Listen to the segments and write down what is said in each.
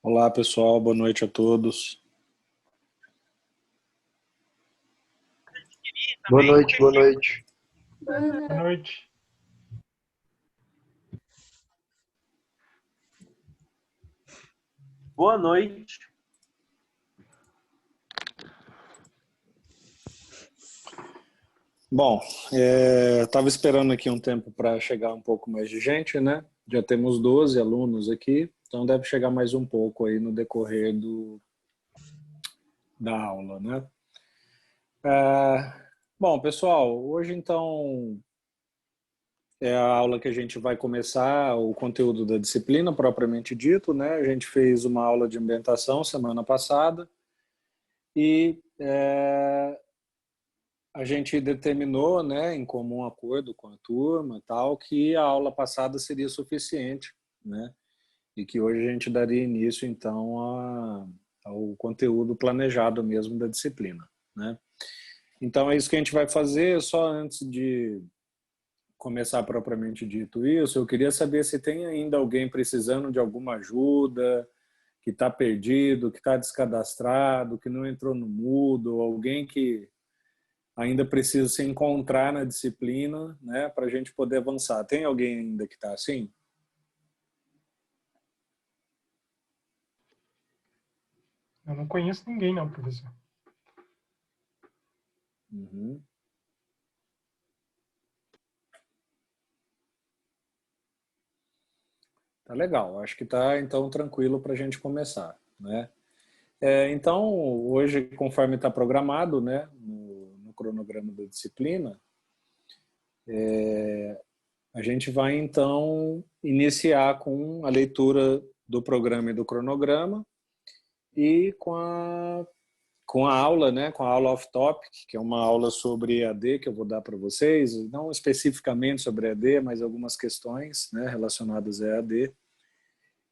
Olá, pessoal. Boa noite a todos. Boa noite, boa noite. Boa noite. Boa noite. Bom, estava esperando aqui um tempo para chegar um pouco mais de gente, né? Já temos 12 alunos aqui, então deve chegar mais um pouco aí no decorrer da aula, né? Bom, pessoal, hoje então é a aula que a gente vai começar o conteúdo da disciplina propriamente dito, né? A gente fez uma aula de ambientação semana passada e a gente determinou, né, em comum acordo com a turma, tal, que a aula passada seria suficiente, né? E que hoje a gente daria início então ao conteúdo planejado mesmo da disciplina, né? Então é isso que a gente vai fazer. Só antes de começar propriamente dito isso, eu queria saber se tem ainda alguém precisando de alguma ajuda, que está perdido, que está descadastrado, que não entrou no Moodle, alguém que ainda precisa se encontrar na disciplina, né, para a gente poder avançar. Tem alguém ainda que está assim? Eu não conheço ninguém, não, professor. Uhum. Tá legal, acho que tá então tranquilo para a gente começar, né? Então, hoje, conforme está programado, né, no cronograma da disciplina, a gente vai então iniciar com a leitura do programa e do cronograma e com a aula, né, com a aula off-topic, que é uma aula sobre EAD que eu vou dar para vocês, não especificamente sobre EAD, mas algumas questões, né, relacionadas a EAD,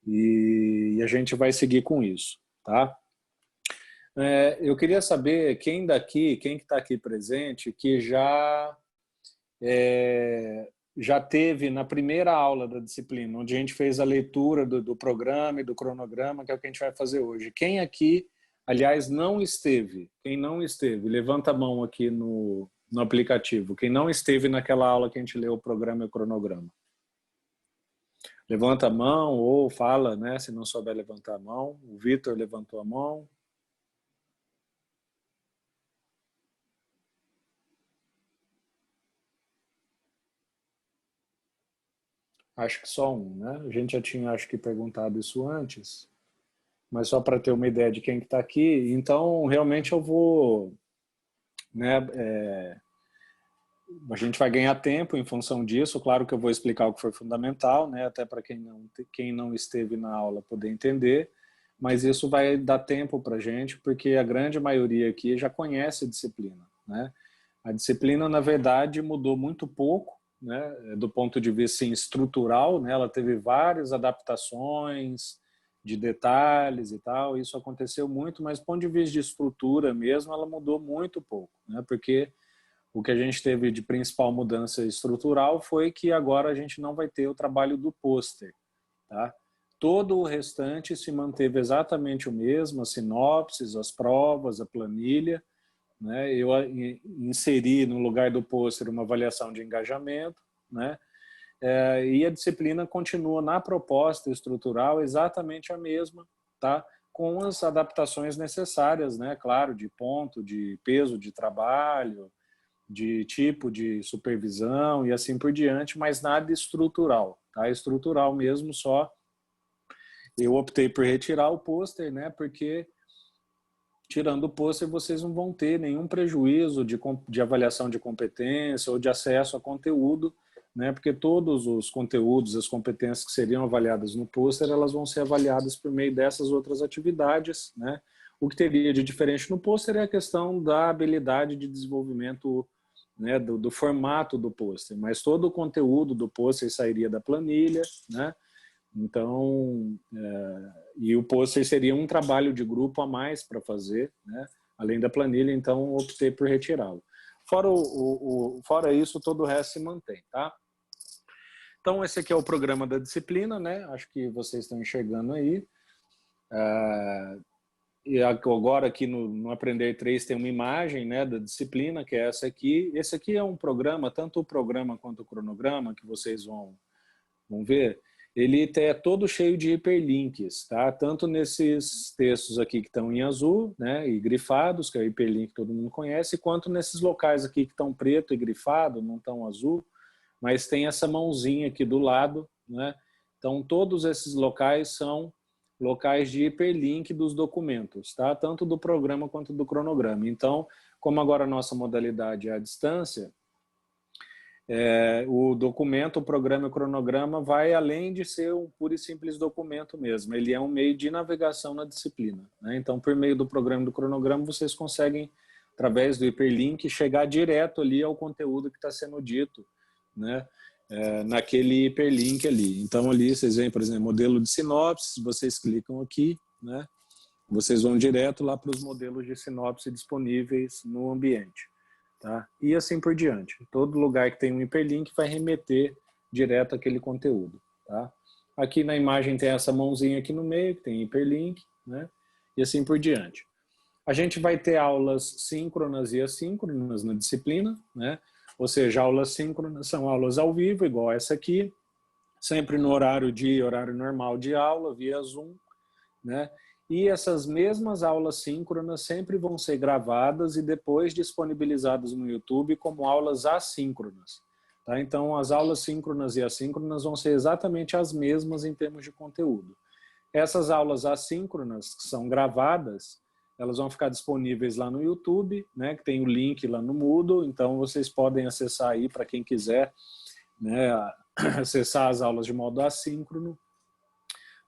e a gente vai seguir com isso, tá? Eu queria saber quem que está aqui presente, que já teve na primeira aula da disciplina, onde a gente fez a leitura do programa e do cronograma, que é o que a gente vai fazer hoje. Quem aqui, aliás, não esteve? Quem não esteve? Levanta a mão aqui no aplicativo. Quem não esteve naquela aula que a gente leu o programa e o cronograma? Levanta a mão ou fala, né? Se não souber levantar a mão. O Vitor levantou a mão. Acho que só um, né? A gente já tinha, acho que, perguntado isso antes, mas só para ter uma ideia de quem que está aqui. Então, realmente eu vou, né? A gente vai ganhar tempo em função disso. Claro que eu vou explicar o que foi fundamental, né? Até para quem não esteve na aula poder entender. Mas isso vai dar tempo para a gente, porque a grande maioria aqui já conhece a disciplina, né? A disciplina, na verdade, mudou muito pouco, né, do ponto de vista assim, estrutural, né, ela teve várias adaptações de detalhes e tal, isso aconteceu muito, mas do ponto de vista de estrutura mesmo, ela mudou muito pouco, né, porque o que a gente teve de principal mudança estrutural foi que agora a gente não vai ter o trabalho do pôster, tá? Todo o restante se manteve exatamente o mesmo, as sinopses, as provas, a planilha, né? Eu inseri no lugar do pôster uma avaliação de engajamento, né? E a disciplina continua na proposta estrutural exatamente a mesma, tá? Com as adaptações necessárias, né? Claro, de ponto, de peso de trabalho, de tipo de supervisão e assim por diante, mas nada estrutural, tá? Estrutural mesmo, só eu optei por retirar o pôster, né? Porque tirando o pôster, vocês não vão ter nenhum prejuízo de avaliação de competência ou de acesso a conteúdo, né? Porque todos os conteúdos, as competências que seriam avaliadas no pôster, elas vão ser avaliadas por meio dessas outras atividades, né? O que teria de diferente no pôster é a questão da habilidade de desenvolvimento, né, do formato do pôster, mas todo o conteúdo do pôster sairia da planilha, né? Então, e o pôster seria um trabalho de grupo a mais para fazer, né? Além da planilha, então optei por retirá-lo. Fora isso, todo o resto se mantém, tá? Então, esse aqui é o programa da disciplina, né? Acho que vocês estão enxergando aí. E agora aqui no Aprender 3 tem uma imagem, né, da disciplina, que é essa aqui. Esse aqui é um programa, tanto o programa quanto o cronograma, que vocês vão ver, ele é todo cheio de hiperlinks, tá? Tanto nesses textos aqui que estão em azul, né, e grifados, que é o hiperlink que todo mundo conhece, quanto nesses locais aqui que estão preto e grifado, não estão azul, mas tem essa mãozinha aqui do lado, né? Então, todos esses locais são locais de hiperlink dos documentos, tá? Tanto do programa quanto do cronograma. Então, como agora a nossa modalidade é à distância, o documento, o programa e o cronograma vai além de ser um puro e simples documento mesmo. Ele é um meio de navegação na disciplina, né? Então, por meio do programa e do cronograma, vocês conseguem, através do hiperlink, chegar direto ali ao conteúdo que está sendo dito, né? Naquele hiperlink ali. Então, ali vocês veem, por exemplo, modelo de sinopse, vocês clicam aqui, né? Vocês vão direto lá para os modelos de sinopse disponíveis no ambiente. Tá? E assim por diante. Todo lugar que tem um hiperlink vai remeter direto àquele conteúdo. Tá? Aqui na imagem tem essa mãozinha aqui no meio, que tem hiperlink, né? E assim por diante. A gente vai ter aulas síncronas e assíncronas na disciplina, né? Ou seja, aulas síncronas são aulas ao vivo, igual essa aqui, sempre no horário normal de aula, via Zoom, né? E essas mesmas aulas síncronas sempre vão ser gravadas e depois disponibilizadas no YouTube como aulas assíncronas. Tá? Então, as aulas síncronas e assíncronas vão ser exatamente as mesmas em termos de conteúdo. Essas aulas assíncronas, que são gravadas, elas vão ficar disponíveis lá no YouTube, né, que tem o link lá no Moodle, então vocês podem acessar aí para quem quiser, né, acessar as aulas de modo assíncrono.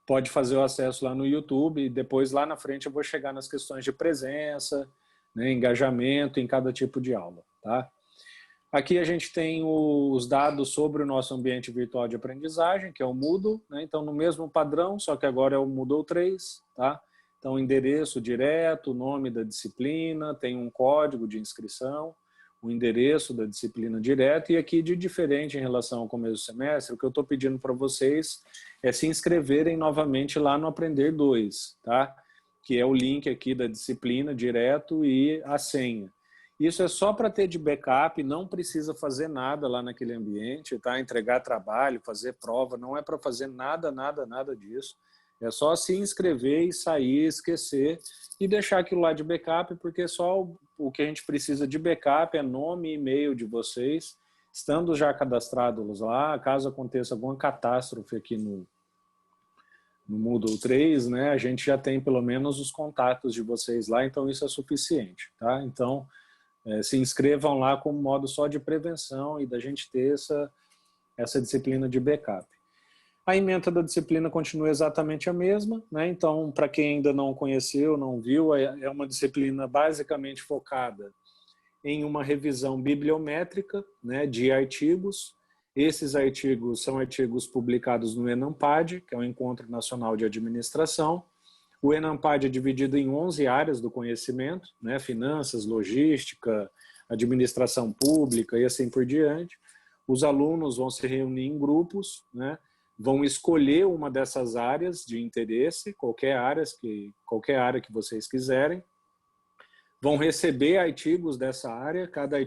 Pode fazer o acesso lá no YouTube e depois lá na frente eu vou chegar nas questões de presença, né, engajamento em cada tipo de aula. Tá? Aqui a gente tem os dados sobre o nosso ambiente virtual de aprendizagem, que é o Moodle, né? Então no mesmo padrão, só que agora é o Moodle 3. Tá? Então endereço direto, o nome da disciplina, tem um código de inscrição, o endereço da disciplina direto, e aqui de diferente em relação ao começo do semestre, o que eu estou pedindo para vocês é se inscreverem novamente lá no Aprender 2, tá? Que é o link aqui da disciplina direto e a senha. Isso é só para ter de backup, não precisa fazer nada lá naquele ambiente, tá? Entregar trabalho, fazer prova, não é para fazer nada disso. É só se inscrever e sair, esquecer e deixar aquilo lá de backup, porque só o que a gente precisa de backup é nome e e-mail de vocês, estando já cadastrados lá, caso aconteça alguma catástrofe aqui no Moodle 3, né, a gente já tem pelo menos os contatos de vocês lá, então isso é suficiente, tá? Então, se inscrevam lá como modo só de prevenção e da gente ter essa disciplina de backup. A ementa da disciplina continua exatamente a mesma, né? Então, para quem ainda não conheceu, não viu, é uma disciplina basicamente focada em uma revisão bibliométrica, né, de artigos. Esses artigos são artigos publicados no ENAMPAD, que é o Encontro Nacional de Administração. O ENAMPAD é dividido em 11 áreas do conhecimento, né, finanças, logística, administração pública e assim por diante. Os alunos vão se reunir em grupos, né, vão escolher uma dessas áreas de interesse, qualquer área que vocês quiserem, vão receber artigos dessa área, cada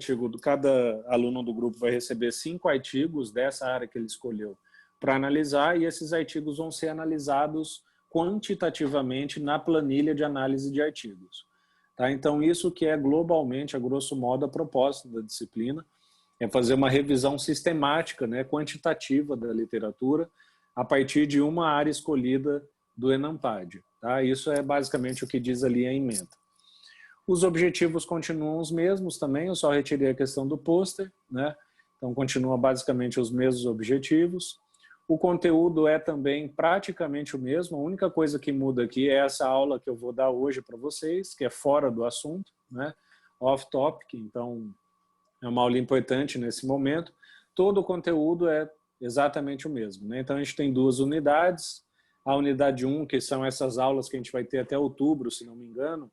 aluno do grupo vai receber 5 artigos dessa área que ele escolheu para analisar, e esses artigos vão ser analisados quantitativamente na planilha de análise de artigos. Tá? Então, isso que é globalmente, a grosso modo, a proposta da disciplina, é fazer uma revisão sistemática, né, quantitativa da literatura a partir de uma área escolhida do ENAMPAD. Tá? Isso é basicamente o que diz ali a ementa. Os objetivos continuam os mesmos também, eu só retirei a questão do pôster, né? Então continua basicamente os mesmos objetivos. O conteúdo é também praticamente o mesmo, a única coisa que muda aqui é essa aula que eu vou dar hoje para vocês, que é fora do assunto, né? Off topic, então é uma aula importante nesse momento. Todo o conteúdo é exatamente o mesmo, né? Então a gente tem 2 unidades, a unidade 1, que são essas aulas que a gente vai ter até outubro, se não me engano,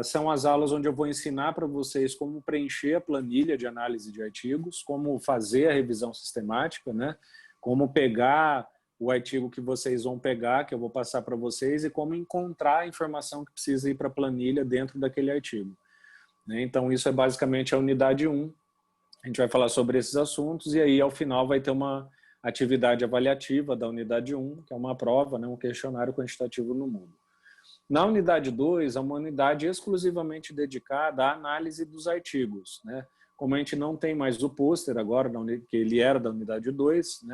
são as aulas onde eu vou ensinar para vocês como preencher a planilha de análise de artigos, como fazer a revisão sistemática, né? Como pegar o artigo que vocês vão pegar, que eu vou passar para vocês, e como encontrar a informação que precisa ir para a planilha dentro daquele artigo. Então, isso é basicamente a unidade 1. A gente vai falar sobre esses assuntos e aí, ao final, vai ter uma atividade avaliativa da unidade 1, que é uma prova, um questionário quantitativo no mundo. Na unidade 2, é uma unidade exclusivamente dedicada à análise dos artigos. Como a gente não tem mais o pôster agora, que ele era da unidade 2,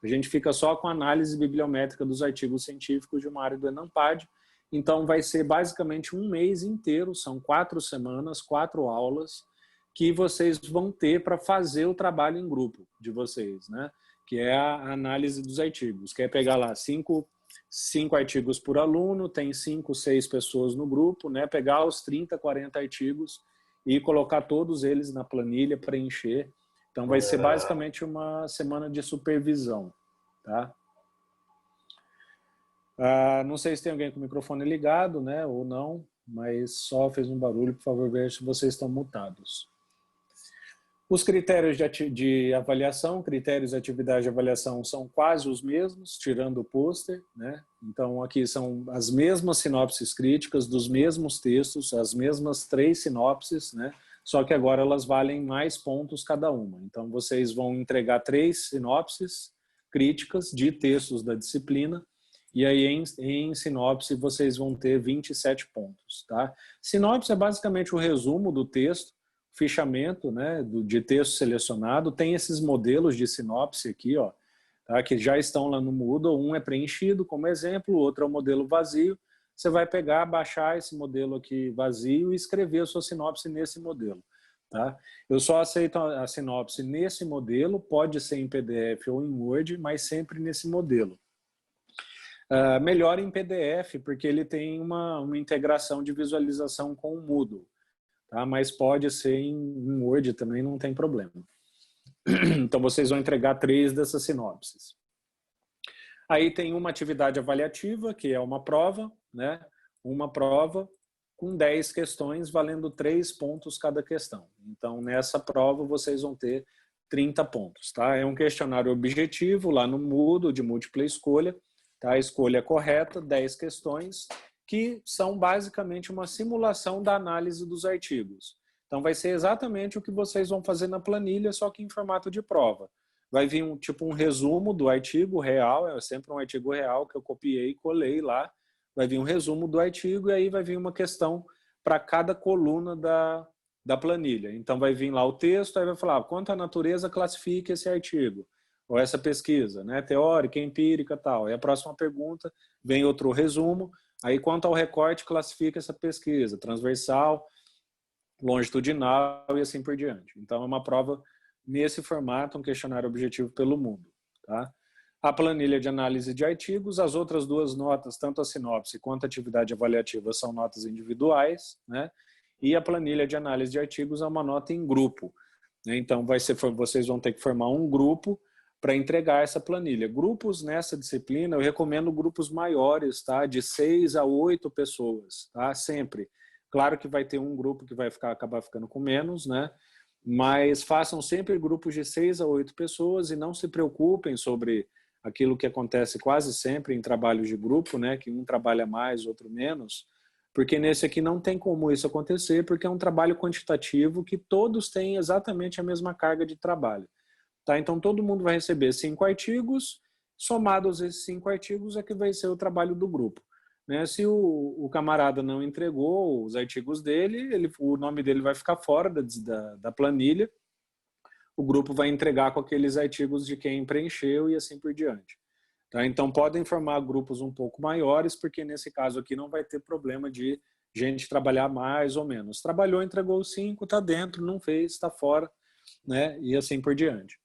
a gente fica só com a análise bibliométrica dos artigos científicos de uma área do ENAMPAD. Então, vai ser basicamente um mês inteiro, são 4 semanas, 4 aulas, que vocês vão ter para fazer o trabalho em grupo de vocês, que é a análise dos artigos. Quer pegar lá 5 artigos por aluno, tem 5, 6 pessoas no grupo, pegar os 30, 40 artigos e colocar todos eles na planilha, preencher. Então, vai ser basicamente uma semana de supervisão. Tá? Não sei se tem alguém com o microfone ligado, ou não, mas só fez um barulho, por favor, veja se vocês estão mutados. Os critérios de avaliação, critérios de atividade de avaliação são quase os mesmos, tirando o pôster. Então, aqui são as mesmas sinopses críticas dos mesmos textos, as mesmas 3 sinopses, só que agora elas valem mais pontos cada uma. Então, vocês vão entregar 3 sinopses críticas de textos da disciplina, e aí em sinopse vocês vão ter 27 pontos. Tá? Sinopse é basicamente o resumo do texto, fichamento de texto selecionado. Tem esses modelos de sinopse aqui, tá? Que já estão lá no Moodle. Um é preenchido como exemplo, o outro é o modelo vazio. Você vai pegar, baixar esse modelo aqui vazio e escrever a sua sinopse nesse modelo. Tá? Eu só aceito a sinopse nesse modelo, pode ser em PDF ou em Word, mas sempre nesse modelo. Melhor em PDF, porque ele tem uma integração de visualização com o Moodle. Tá? Mas pode ser em Word também, não tem problema. Então, vocês vão entregar 3 dessas sinopses. Aí tem uma atividade avaliativa, que é uma prova, uma prova com 10 questões, valendo 3 pontos cada questão. Então, nessa prova, vocês vão ter 30 pontos. Tá? É um questionário objetivo, lá no Moodle, de múltipla escolha. Tá? A escolha correta, 10 questões, que são basicamente uma simulação da análise dos artigos. Então, vai ser exatamente o que vocês vão fazer na planilha, só que em formato de prova. Vai vir um resumo do artigo real, é sempre um artigo real que eu copiei e colei lá. Vai vir um resumo do artigo e aí vai vir uma questão para cada coluna da planilha. Então, vai vir lá o texto, aí vai falar quanto a natureza classifica esse artigo, ou essa pesquisa, teórica, empírica e tal. Aí a próxima pergunta vem outro resumo. Aí, quanto ao recorte, classifica essa pesquisa, transversal, longitudinal e assim por diante. Então, é uma prova nesse formato, um questionário objetivo pelo mundo. Tá? A planilha de análise de artigos, as outras 2 notas, tanto a sinopse quanto a atividade avaliativa, são notas individuais, e a planilha de análise de artigos é uma nota em grupo. Então, vocês vão ter que formar um grupo para entregar essa planilha. Grupos nessa disciplina, eu recomendo grupos maiores, tá? De 6 a 8 pessoas, tá? Sempre. Claro que vai ter um grupo que vai acabar ficando com menos, mas façam sempre grupos de 6 a 8 pessoas e não se preocupem sobre aquilo que acontece quase sempre em trabalhos de grupo, que um trabalha mais, outro menos, porque nesse aqui não tem como isso acontecer, porque é um trabalho quantitativo que todos têm exatamente a mesma carga de trabalho. Tá? Então, todo mundo vai receber 5 artigos, somados esses 5 artigos é que vai ser o trabalho do grupo. Se o camarada não entregou os artigos dele, o nome dele vai ficar fora da planilha, o grupo vai entregar com aqueles artigos de quem preencheu e assim por diante. Tá? Então, podem formar grupos um pouco maiores, porque nesse caso aqui não vai ter problema de gente trabalhar mais ou menos. Trabalhou, entregou os 5, está dentro, não fez, está fora, e assim por diante.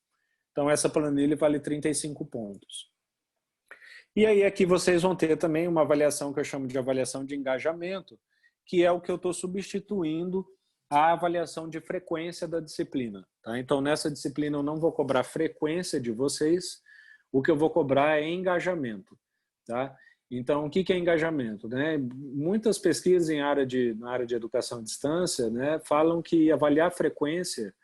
Então, essa planilha vale 35 pontos. E aí, aqui vocês vão ter também uma avaliação que eu chamo de avaliação de engajamento, que é o que eu estou substituindo a avaliação de frequência da disciplina. Tá? Então, nessa disciplina eu não vou cobrar frequência de vocês, o que eu vou cobrar é engajamento. Tá? Então, o que é engajamento? Muitas pesquisas na área de educação à distância falam que avaliar frequência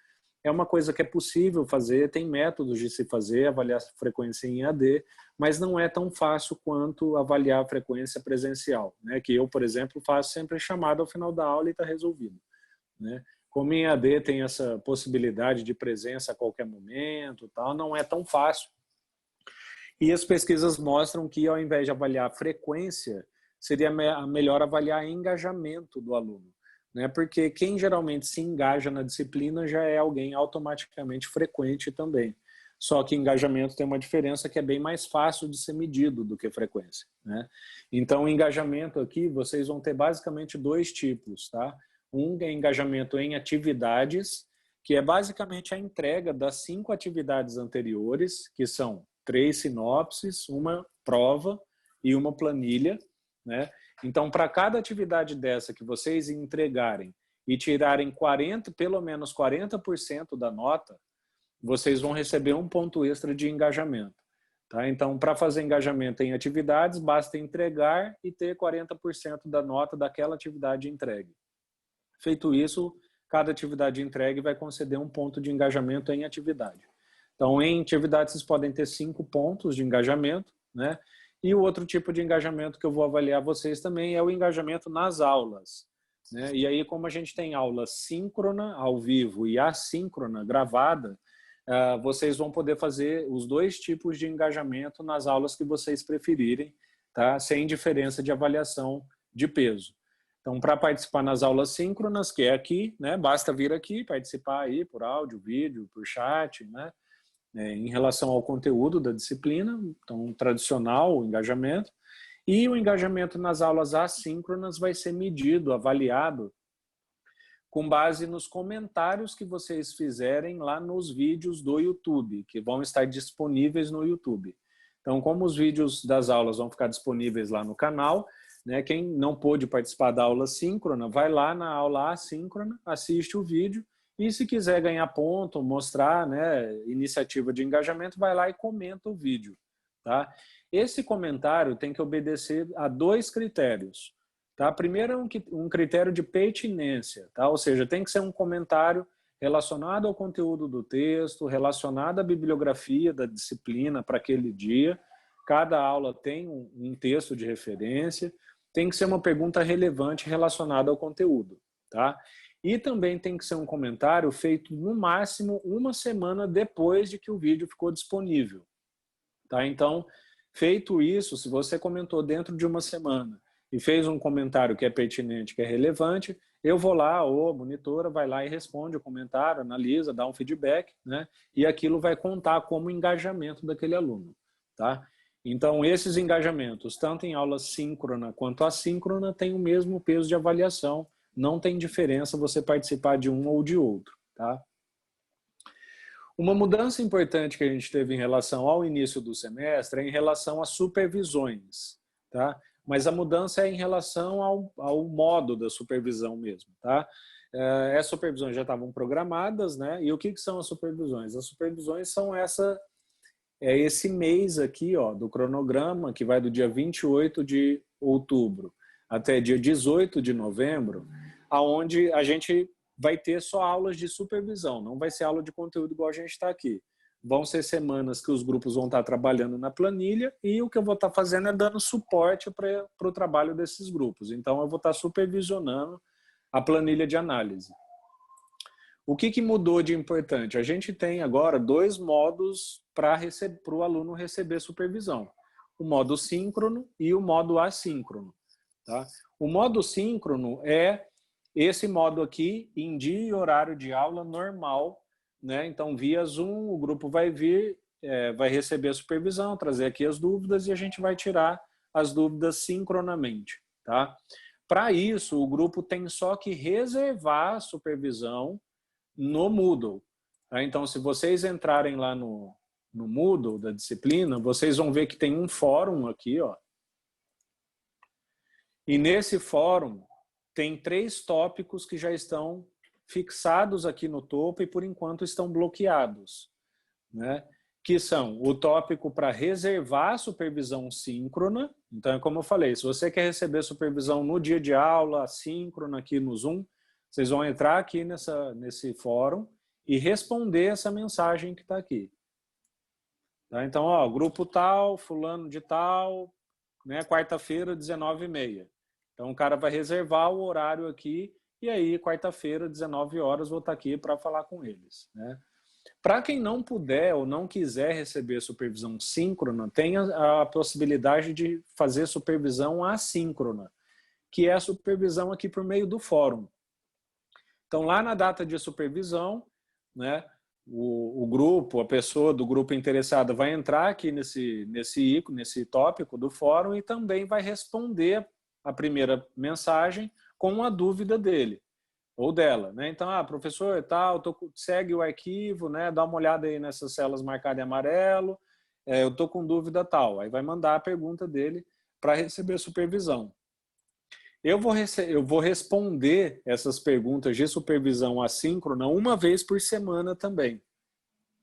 é uma coisa que é possível fazer, tem métodos de se fazer, avaliar a frequência em EAD, mas não é tão fácil quanto avaliar a frequência presencial, né? Que eu, por exemplo, faço sempre chamada ao final da aula e está resolvido, né? Como em EAD tem essa possibilidade de presença a qualquer momento, tal, não é tão fácil. E as pesquisas mostram que, ao invés de avaliar a frequência, seria melhor avaliar engajamento do aluno, né? Porque quem geralmente se engaja na disciplina já é alguém automaticamente frequente também. Só que engajamento tem uma diferença que é bem mais fácil de ser medido do que frequência, né? Então, engajamento aqui, vocês vão ter basicamente dois tipos, tá? Um é engajamento em atividades, que é basicamente a entrega das 5 atividades anteriores, que são 3 sinopses, uma prova e uma planilha, né? Então, para cada atividade dessa que vocês entregarem e tirarem pelo menos 40% da nota, vocês vão receber um ponto extra de engajamento. Tá? Então, para fazer engajamento em atividades, basta entregar e ter 40% da nota daquela atividade entregue. Feito isso, cada atividade entregue vai conceder um ponto de engajamento em atividade. Então, em atividades, vocês podem ter 5 pontos de engajamento, né? E o outro tipo de engajamento que eu vou avaliar vocês também é o engajamento nas aulas, né? E aí, como a gente tem aula síncrona, ao vivo, e assíncrona, gravada, vocês vão poder fazer os 2 tipos de engajamento nas aulas que vocês preferirem, tá? Sem diferença de avaliação de peso. Então, para participar nas aulas síncronas, que é aqui, né? Basta vir aqui, participar aí por áudio, vídeo, por chat, né? Em relação ao conteúdo da disciplina, então, tradicional, o engajamento. E o engajamento nas aulas assíncronas vai ser medido, avaliado, com base nos comentários que vocês fizerem lá nos vídeos do YouTube, que vão estar disponíveis no YouTube. Então, como os vídeos das aulas vão ficar disponíveis lá no canal, né, quem não pôde participar da aula síncrona, vai lá na aula assíncrona, assiste o vídeo, e se quiser ganhar ponto, mostrar, né, iniciativa de engajamento, vai lá e comenta o vídeo. Tá? Esse comentário tem que obedecer a 2 critérios. Tá? Primeiro é um critério de pertinência, tá? Ou seja, tem que ser um comentário relacionado ao conteúdo do texto, relacionado à bibliografia da disciplina para aquele dia. Cada aula tem um texto de referência, tem que ser uma pergunta relevante relacionada ao conteúdo. Tá? E também tem que ser um comentário feito no máximo 1 semana depois de que o vídeo ficou disponível. Tá? Então, feito isso, se você comentou dentro de 1 semana, e fez um comentário que é pertinente, que é relevante, eu vou lá, ou a monitora vai lá e responde o comentário, analisa, dá um feedback, né? E aquilo vai contar como engajamento daquele aluno. Tá? Então, esses engajamentos, tanto em aula síncrona quanto assíncrona, têm o mesmo peso de avaliação, não tem diferença você participar de um ou de outro. Tá? Uma mudança importante que a gente teve em relação ao início do semestre é em relação às supervisões. Tá? Mas a mudança é em relação ao modo da supervisão mesmo, tá? As supervisões já estavam programadas, né? E o que são as supervisões? As supervisões são esse mês aqui, ó, do cronograma, que vai do dia 28 de outubro até dia 18 de novembro, aonde a gente vai ter só aulas de supervisão, não vai ser aula de conteúdo igual a gente está aqui. Vão ser semanas que os grupos vão estar trabalhando na planilha e o que eu vou estar fazendo é dando suporte para o trabalho desses grupos. Então, eu vou estar supervisionando a planilha de análise. O que mudou de importante? A gente tem agora 2 modos para o aluno receber supervisão. O modo síncrono e o modo assíncrono. Tá? O modo síncrono é esse modo aqui em dia e horário de aula normal, né? Então, via Zoom, o grupo vai vir, vai receber a supervisão, trazer aqui as dúvidas e a gente vai tirar as dúvidas sincronamente. Tá? Para isso, o grupo tem só que reservar a supervisão no Moodle. Tá? Então, se vocês entrarem lá no Moodle da disciplina, vocês vão ver que tem um fórum aqui, ó. E nesse fórum tem 3 tópicos que já estão fixados aqui no topo e por enquanto estão bloqueados, né? Que são o tópico para reservar supervisão síncrona. Então, é como eu falei, se você quer receber supervisão no dia de aula, síncrona aqui no Zoom, vocês vão entrar aqui nesse fórum e responder essa mensagem que está aqui. Tá? Então, ó, grupo tal, fulano de tal, né, quarta-feira, 19h30. Então, o cara vai reservar o horário aqui e aí, quarta-feira, 19 horas, vou estar aqui para falar com eles. Né? Para quem não puder ou não quiser receber supervisão síncrona, tem a possibilidade de fazer supervisão assíncrona, que é a supervisão aqui por meio do fórum. Então, lá na data de supervisão, né, o grupo, a pessoa do grupo interessada vai entrar aqui nesse tópico do fórum e também vai responder a primeira mensagem com a dúvida dele ou dela. Né? Então, professor, tal, segue o arquivo, né, dá uma olhada aí nessas células marcadas em amarelo, eu estou com dúvida tal. Aí vai mandar a pergunta dele para receber supervisão. Eu vou responder essas perguntas de supervisão assíncrona uma vez por semana também.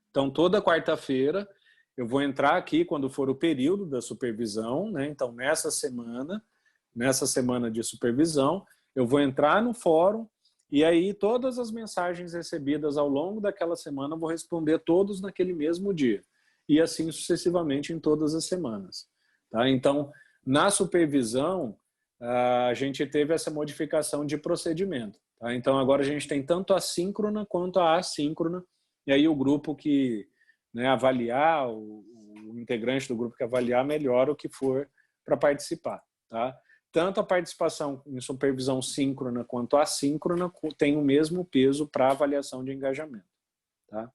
Então, toda quarta-feira, eu vou entrar aqui quando for o período da supervisão, né? Então, nessa semana de supervisão, eu vou entrar no fórum e aí todas as mensagens recebidas ao longo daquela semana eu vou responder todos naquele mesmo dia. E assim sucessivamente em todas as semanas. Tá? Então, na supervisão, a gente teve essa modificação de procedimento. Tá? Então, agora a gente tem tanto a síncrona quanto a assíncrona, e aí o grupo que, né, avaliar, o integrante do grupo que avaliar melhor o que for para participar. Tá? Tanto a participação em supervisão síncrona quanto assíncrona tem o mesmo peso para avaliação de engajamento. Tá?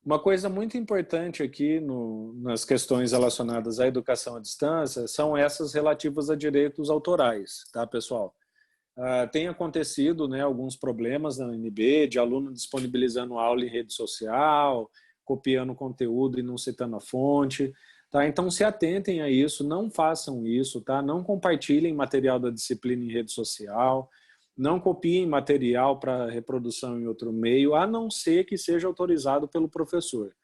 Uma coisa muito importante aqui nas questões relacionadas à educação à distância são essas relativas a direitos autorais, tá, pessoal? Tem acontecido, né, alguns problemas na UNB, de aluno disponibilizando aula em rede social, copiando conteúdo e não citando a fonte. Tá? Então, se atentem a isso, não façam isso, tá? Não compartilhem material da disciplina em rede social, não copiem material para reprodução em outro meio, a não ser que seja autorizado pelo professor.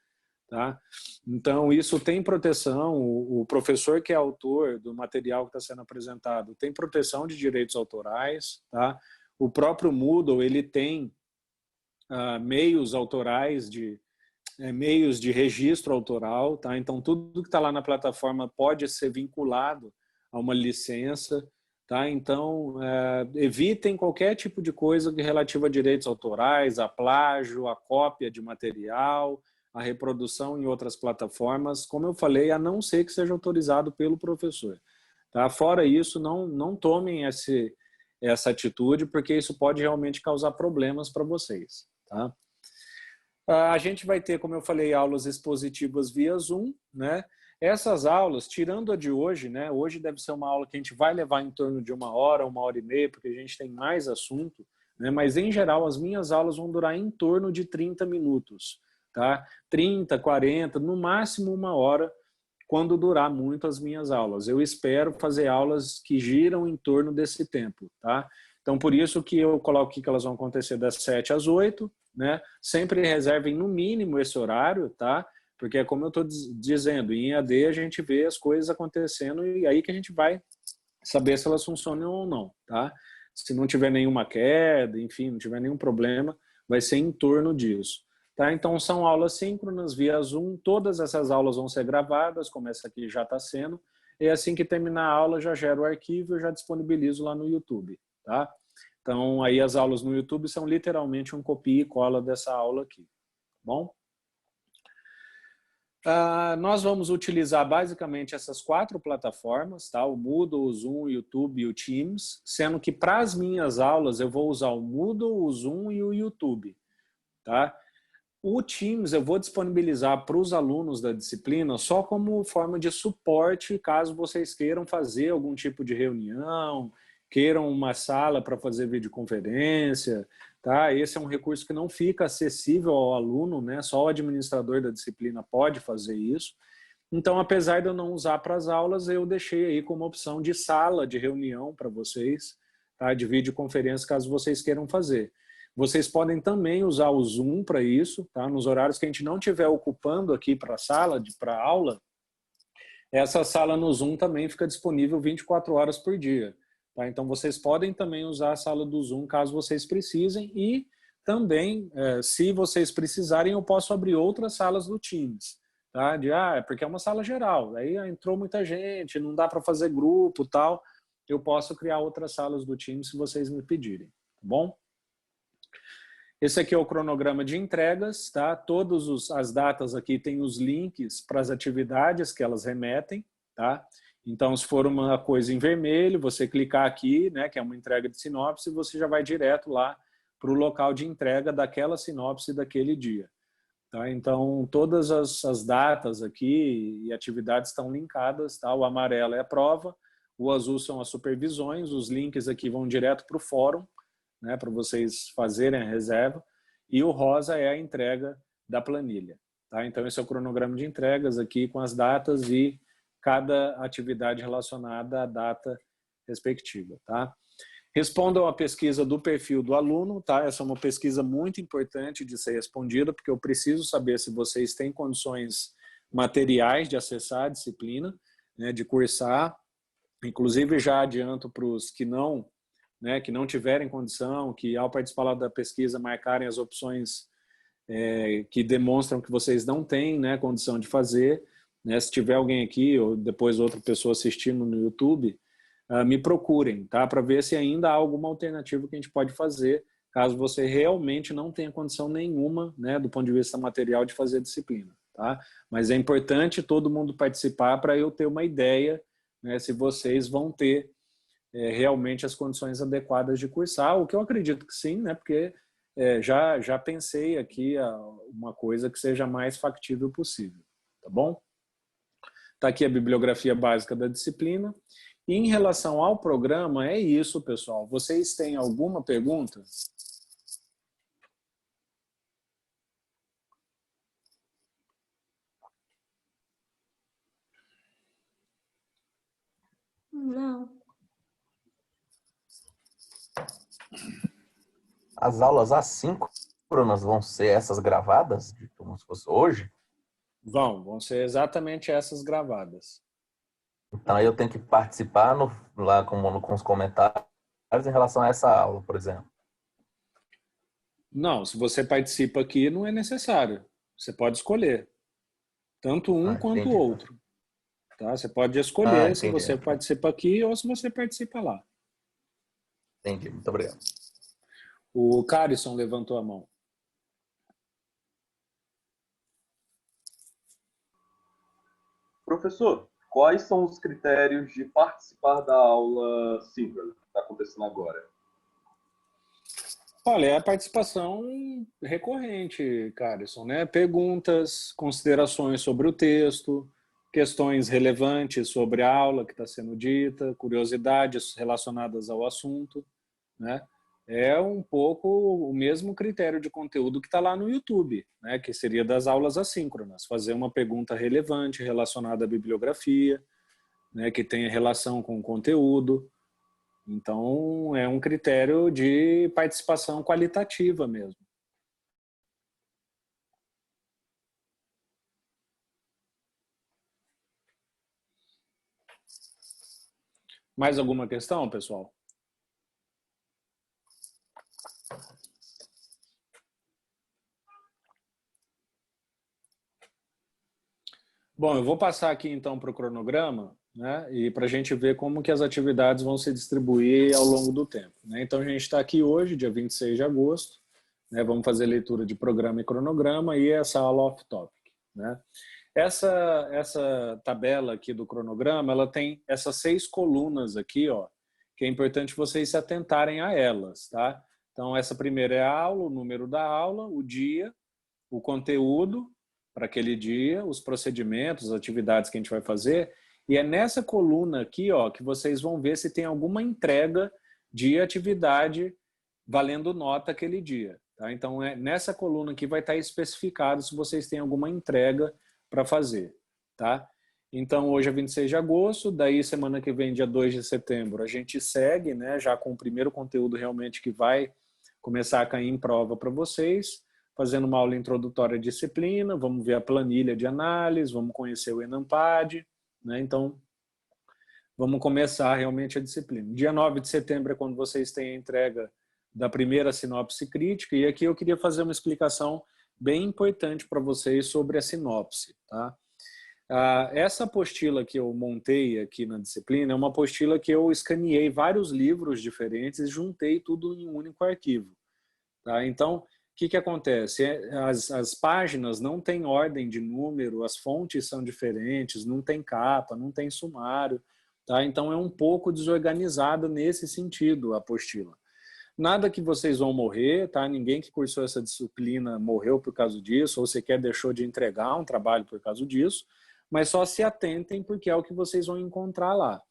Tá? Então, isso tem proteção, o professor que é autor do material que está sendo apresentado tem proteção de direitos autorais. Tá? O próprio Moodle ele tem meios autorais, meios de registro autoral. Tá? Então, tudo que está lá na plataforma pode ser vinculado a uma licença. Tá? Então, evitem qualquer tipo de coisa relativa a direitos autorais, a plágio, a cópia de material, a reprodução em outras plataformas, como eu falei, a não ser que seja autorizado pelo professor. Tá? Fora isso, não tomem essa atitude, porque isso pode realmente causar problemas para vocês. Tá? A gente vai ter, como eu falei, aulas expositivas via Zoom, né? Essas aulas, tirando a de hoje, né? Hoje deve ser uma aula que a gente vai levar em torno de 1 hora e meia, porque a gente tem mais assunto, né? Mas, em geral, as minhas aulas vão durar em torno de 30 minutos, tá? 30, 40, no máximo 1 hora, quando durar muito as minhas aulas. Eu espero fazer aulas que giram em torno desse tempo, tá? Então, por isso que eu coloco aqui que elas vão acontecer das 7 às 8, né? Sempre reservem no mínimo esse horário, tá? Porque é como eu estou dizendo, em EAD a gente vê as coisas acontecendo e aí que a gente vai saber se elas funcionam ou não, tá? Se não tiver nenhuma queda, enfim, não tiver nenhum problema, vai ser em torno disso. Tá? Então, são aulas síncronas via Zoom, todas essas aulas vão ser gravadas, como essa aqui já está sendo, e assim que terminar a aula, já gero o arquivo e já disponibilizo lá no YouTube. Tá? Então, aí as aulas no YouTube são literalmente um copia e cola dessa aula aqui. Bom? Nós vamos utilizar basicamente essas 4 plataformas, tá? O Moodle, o Zoom, o YouTube e o Teams, sendo que para as minhas aulas eu vou usar o Moodle, o Zoom e o YouTube. Tá? O Teams eu vou disponibilizar para os alunos da disciplina só como forma de suporte, caso vocês queiram fazer algum tipo de reunião, queiram uma sala para fazer videoconferência. Tá? Esse é um recurso que não fica acessível ao aluno, né? Só o administrador da disciplina pode fazer isso. Então, apesar de eu não usar para as aulas, eu deixei aí como opção de sala de reunião para vocês, tá? De videoconferência, caso vocês queiram fazer. Vocês podem também usar o Zoom para isso, tá? Nos horários que a gente não estiver ocupando aqui para a sala, para aula, essa sala no Zoom também fica disponível 24 horas por dia. Tá? Então, vocês podem também usar a sala do Zoom caso vocês precisem e também, se vocês precisarem, eu posso abrir outras salas do Teams. Tá? Porque é uma sala geral, aí entrou muita gente, não dá para fazer grupo, tal. Eu posso criar outras salas do Teams se vocês me pedirem, tá bom? Esse aqui é o cronograma de entregas, tá? Todas as datas aqui têm os links para as atividades que elas remetem, tá? Então, se for uma coisa em vermelho, você clicar aqui, né, que é uma entrega de sinopse, você já vai direto lá para o local de entrega daquela sinopse daquele dia. Tá? Então, todas as datas aqui e atividades estão linkadas. Tá? O amarelo é a prova, o azul são as supervisões, os links aqui vão direto para o fórum, né, para vocês fazerem a reserva, e o rosa é a entrega da planilha. Tá? Então, esse é o cronograma de entregas aqui com as datas e cada atividade relacionada à data respectiva. Tá? Respondam a pesquisa do perfil do aluno, tá? Essa é uma pesquisa muito importante de ser respondida, porque eu preciso saber se vocês têm condições materiais de acessar a disciplina, né, de cursar. Inclusive, já adianto para os que não tiverem condição, que ao participar lá da pesquisa marcarem as opções que demonstram que vocês não têm, né, condição de fazer. Né? Se tiver alguém aqui, ou depois outra pessoa assistindo no YouTube, me procurem, tá? Para ver se ainda há alguma alternativa que a gente pode fazer, caso você realmente não tenha condição nenhuma, né, do ponto de vista material, de fazer a disciplina. Tá? Mas é importante todo mundo participar para eu ter uma ideia, né, se vocês vão ter realmente as condições adequadas de cursar, o que eu acredito que sim, né, porque já pensei aqui uma coisa que seja mais factível possível. Tá bom? Está aqui a bibliografia básica da disciplina. E em relação ao programa, é isso, pessoal. Vocês têm alguma pergunta? Não. As aulas assíncronas vão ser essas gravadas, como se fosse hoje? Vão ser exatamente essas gravadas. Então, aí eu tenho que participar lá com os comentários em relação a essa aula, por exemplo. Não, se você participa aqui, não é necessário. Você pode escolher. Tanto um quanto o entendi. outro. Tá? Você pode escolher se Entendi. você participa aqui ou se você participa lá. Entendi, muito obrigado. O Carison levantou a mão. Professor, quais são os critérios de participar da aula síncrona que está acontecendo agora? Olha, é a participação recorrente, Carison, né? Perguntas, considerações sobre o texto, questões relevantes sobre a aula que está sendo dita, curiosidades relacionadas ao assunto, né? É um pouco o mesmo critério de conteúdo que está lá no YouTube, né? Que seria das aulas assíncronas, fazer uma pergunta relevante relacionada à bibliografia, né? Que tenha relação com o conteúdo. Então, é um critério de participação qualitativa mesmo. Mais alguma questão, pessoal? Bom, eu vou passar aqui então para o cronograma, né, e para a gente ver como que as atividades vão se distribuir ao longo do tempo. Né? Então, a gente está aqui hoje, dia 26 de agosto, né, vamos fazer leitura de programa e cronograma e essa aula off-topic. Né? Essa tabela aqui do cronograma, ela tem essas 6 colunas aqui, ó, que é importante vocês se atentarem a elas. Tá? Então, essa primeira é a aula, o número da aula, o dia, o conteúdo para aquele dia, os procedimentos, as atividades que a gente vai fazer. E é nessa coluna aqui, ó, que vocês vão ver se tem alguma entrega de atividade valendo nota aquele dia. Tá? Então, nessa coluna aqui vai estar especificado se vocês têm alguma entrega para fazer. Tá? Então, hoje é 26 de agosto, daí semana que vem, dia 2 de setembro, a gente segue, né, já com o primeiro conteúdo realmente que vai começar a cair em prova para vocês, fazendo uma aula introdutória à disciplina, vamos ver a planilha de análise, vamos conhecer o Enampad, né? Então, vamos começar realmente a disciplina. Dia 9 de setembro é quando vocês têm a entrega da primeira sinopse crítica, e aqui eu queria fazer uma explicação bem importante para vocês sobre a sinopse. Tá? Essa apostila que eu montei aqui na disciplina é uma apostila que eu escaneei vários livros diferentes e juntei tudo em um único arquivo. Tá? Então, o que acontece? As páginas não têm ordem de número, as fontes são diferentes, não tem capa, não tem sumário. Tá? Então, é um pouco desorganizada nesse sentido a apostila. Nada que vocês vão morrer, tá? Ninguém que cursou essa disciplina morreu por causa disso, ou sequer deixou de entregar um trabalho por causa disso, mas só se atentem porque é o que vocês vão encontrar lá.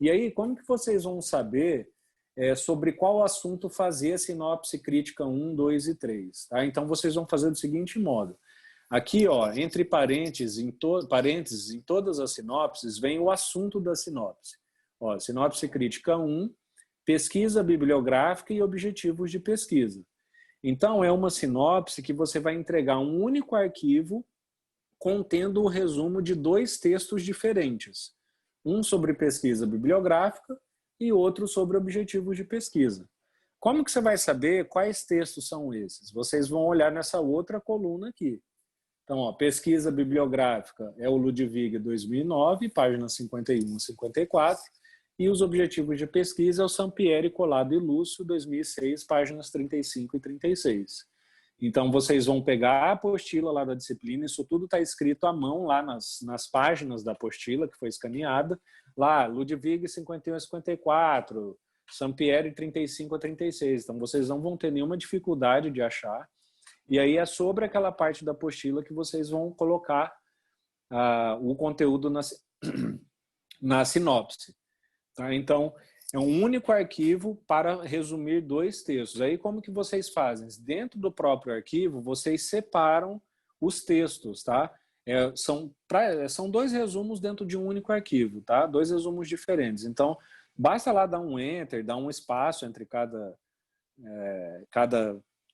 E aí, como que vocês vão saber sobre qual assunto fazer a sinopse crítica 1, 2 e 3? Tá? Então, vocês vão fazer do seguinte modo. Aqui, ó, entre parênteses, em todas as sinopses, vem o assunto da sinopse. Ó, sinopse crítica 1, pesquisa bibliográfica e objetivos de pesquisa. Então, é uma sinopse que você vai entregar um único arquivo contendo o resumo de 2 textos diferentes. Um sobre pesquisa bibliográfica e outro sobre objetivos de pesquisa. Como que você vai saber quais textos são esses? Vocês vão olhar nessa outra coluna aqui. Então, ó, pesquisa bibliográfica é o Ludwig 2009, páginas 51 a 54, e os objetivos de pesquisa é o Sampieri, Collado e Lúcio, 2006, páginas 35 e 36. Então, vocês vão pegar a apostila lá da disciplina, isso tudo está escrito à mão lá nas páginas da apostila, que foi escaneada. Lá, Ludwig 51 a 54, Sampieri 35 a 36. Então, vocês não vão ter nenhuma dificuldade de achar. E aí é sobre aquela parte da apostila que vocês vão colocar o conteúdo na sinopse. Tá? Então, é um único arquivo para resumir 2 textos. Aí, como que vocês fazem? Dentro do próprio arquivo, vocês separam os textos, tá? São 2 resumos dentro de um único arquivo, tá? 2 resumos diferentes. Então, basta lá dar um enter, dar um espaço entre cada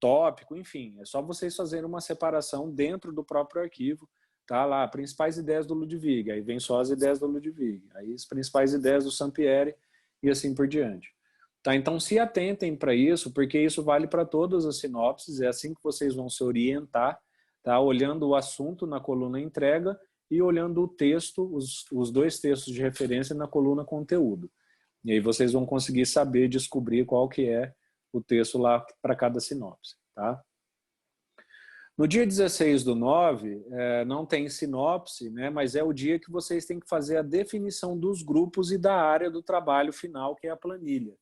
tópico, enfim. É só vocês fazerem uma separação dentro do próprio arquivo. Tá lá, principais ideias do Ludwig, aí vem só as ideias do Ludwig, aí as principais ideias do Sampieri e assim por diante. Tá? Então se atentem para isso, porque isso vale para todas as sinopses, é assim que vocês vão se orientar, tá? Olhando o assunto na coluna entrega e olhando o texto, os 2 textos de referência na coluna conteúdo. E aí vocês vão conseguir saber, descobrir qual que é o texto lá para cada sinopse. Tá? No dia 16/9, não tem sinopse, né, mas é o dia que vocês têm que fazer a definição dos grupos e da área do trabalho final, que é a planilha.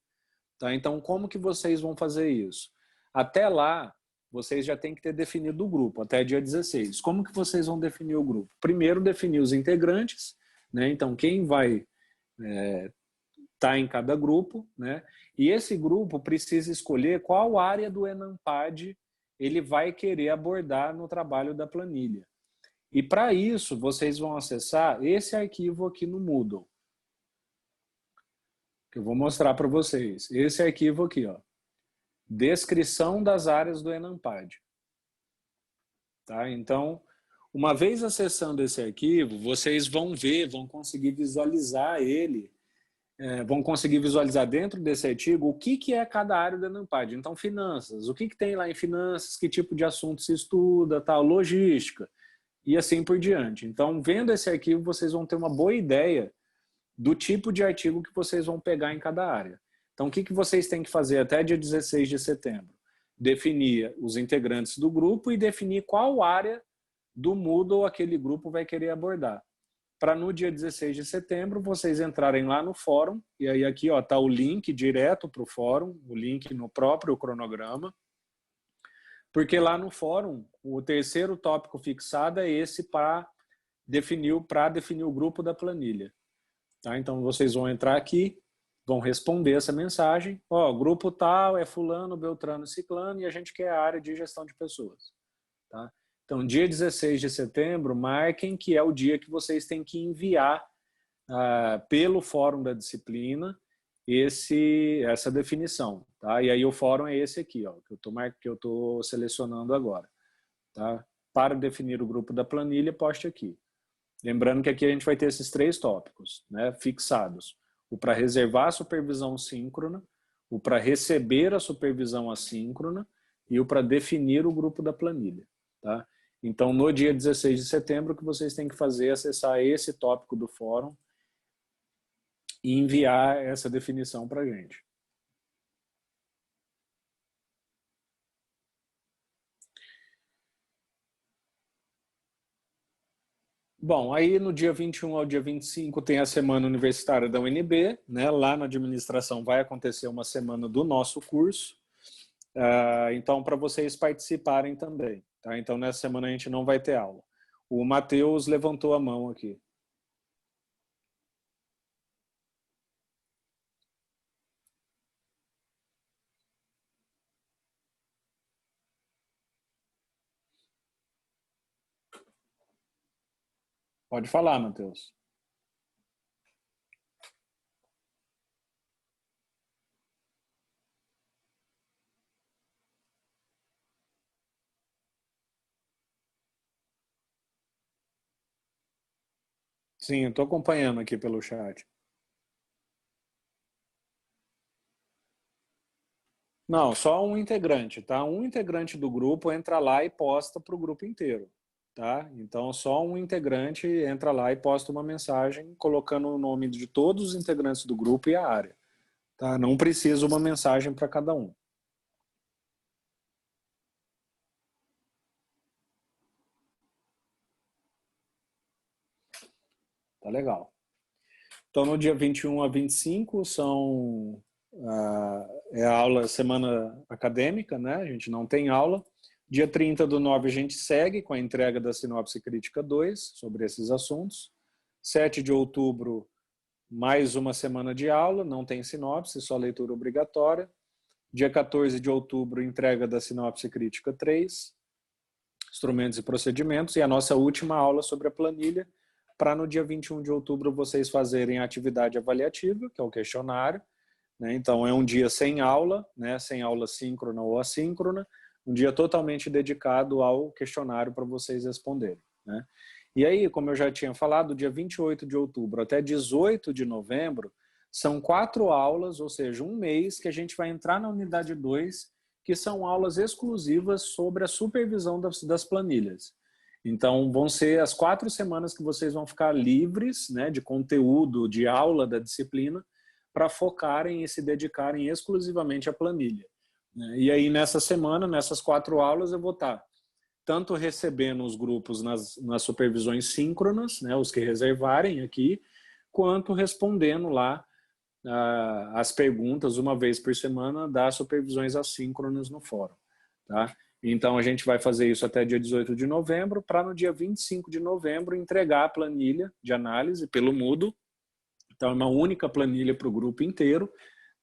Tá? Então, como que vocês vão fazer isso? Até lá, vocês já têm que ter definido o grupo, até dia 16. Como que vocês vão definir o grupo? Primeiro, definir os integrantes, né? Então, quem vai estar em cada grupo, né? E esse grupo precisa escolher qual área do ENAMPAD ele vai querer abordar no trabalho da planilha. E para isso, vocês vão acessar esse arquivo aqui no Moodle, que eu vou mostrar para vocês. Esse arquivo aqui, ó. Descrição das áreas do ENAMPAD. Tá? Então, uma vez acessando esse arquivo, vocês vão ver, vão conseguir visualizar ele, vão conseguir visualizar dentro desse artigo o que é cada área do ENAMPAD. Então, finanças, o que tem lá em finanças, que tipo de assunto se estuda, tal, logística, e assim por diante. Então, vendo esse arquivo, vocês vão ter uma boa ideia do tipo de artigo que vocês vão pegar em cada área. Então, o que vocês têm que fazer até dia 16 de setembro? Definir os integrantes do grupo e definir qual área do Moodle aquele grupo vai querer abordar. Para no dia 16 de setembro vocês entrarem lá no fórum, e aí aqui está o link direto para o fórum, o link no próprio cronograma, porque lá no fórum o terceiro tópico fixado é esse para definir o grupo da planilha. Tá? Então vocês vão entrar aqui, vão responder essa mensagem, grupo tal é fulano, beltrano, ciclano, e a gente quer a área de gestão de pessoas. Tá? Então, dia 16 de setembro, marquem que é o dia que vocês têm que enviar pelo fórum da disciplina essa definição. Tá? E aí o fórum é esse aqui, ó, que eu estou selecionando agora. Tá? Para definir o grupo da planilha, poste aqui. Lembrando que aqui a gente vai ter esses 3 tópicos, né, fixados. O para reservar a supervisão síncrona, o para receber a supervisão assíncrona e o para definir o grupo da planilha. Tá? Então, no dia 16 de setembro, o que vocês têm que fazer é acessar esse tópico do fórum e enviar essa definição para a gente. Bom, aí no dia 21 ao dia 25 tem a Semana Universitária da UNB, né? Lá na administração vai acontecer uma semana do nosso curso, então para vocês participarem também. Tá? Então nessa semana a gente não vai ter aula. O Matheus levantou a mão aqui. Pode falar, Matheus. Sim, eu estou acompanhando aqui pelo chat. Não, só um integrante, tá? Um integrante do grupo entra lá e posta para o grupo inteiro, tá? Então, só um integrante entra lá e posta uma mensagem colocando o nome de todos os integrantes do grupo e a área, tá? Não precisa uma mensagem para cada um. Tá legal. Então, no dia 21 a 25 é a aula, semana acadêmica, né? A gente não tem aula. Dia 30/9 a gente segue com a entrega da Sinopse Crítica 2 sobre esses assuntos. 7 de outubro, mais uma semana de aula, não tem sinopse, só leitura obrigatória. Dia 14 de outubro, entrega da Sinopse Crítica 3, instrumentos e procedimentos, e a nossa última aula sobre a planilha, para no dia 21 de outubro vocês fazerem a atividade avaliativa, que é o questionário, né? Então é um dia sem aula, né? Sem aula síncrona ou assíncrona, um dia totalmente dedicado ao questionário para vocês responderem, né? E aí, como eu já tinha falado, dia 28 de outubro até 18 de novembro, são 4 aulas, ou seja, um mês que a gente vai entrar na unidade 2, que são aulas exclusivas sobre a supervisão das planilhas. Então, vão ser as 4 semanas que vocês vão ficar livres, né, de conteúdo, de aula da disciplina, para focarem e se dedicarem exclusivamente à planilha. E aí, nessa semana, nessas 4 aulas, eu vou estar tanto recebendo os grupos nas supervisões síncronas, né, os que reservarem aqui, quanto respondendo lá as perguntas uma vez por semana das supervisões assíncronas no fórum. Tá? Então, a gente vai fazer isso até dia 18 de novembro, para no dia 25 de novembro entregar a planilha de análise pelo Moodle. Então, é uma única planilha para o grupo inteiro.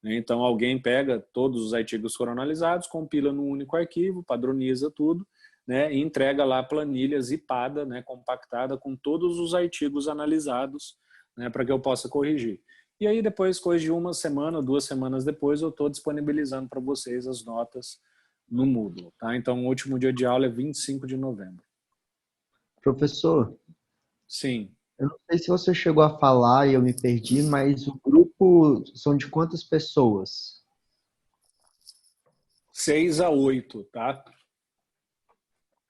Né? Então, alguém pega todos os artigos que foram analisados, compila num único arquivo, padroniza tudo, né? E entrega lá a planilha zipada, né? Compactada, com todos os artigos analisados, né? Para que eu possa corrigir. E aí, depois, coisa de uma semana, 2 semanas depois, eu estou disponibilizando para vocês as notas no Moodle. Tá? Então, o último dia de aula é 25 de novembro. Professor, Sim. eu não sei se você chegou a falar e eu me perdi, mas o grupo são de quantas pessoas? 6 a 8, tá?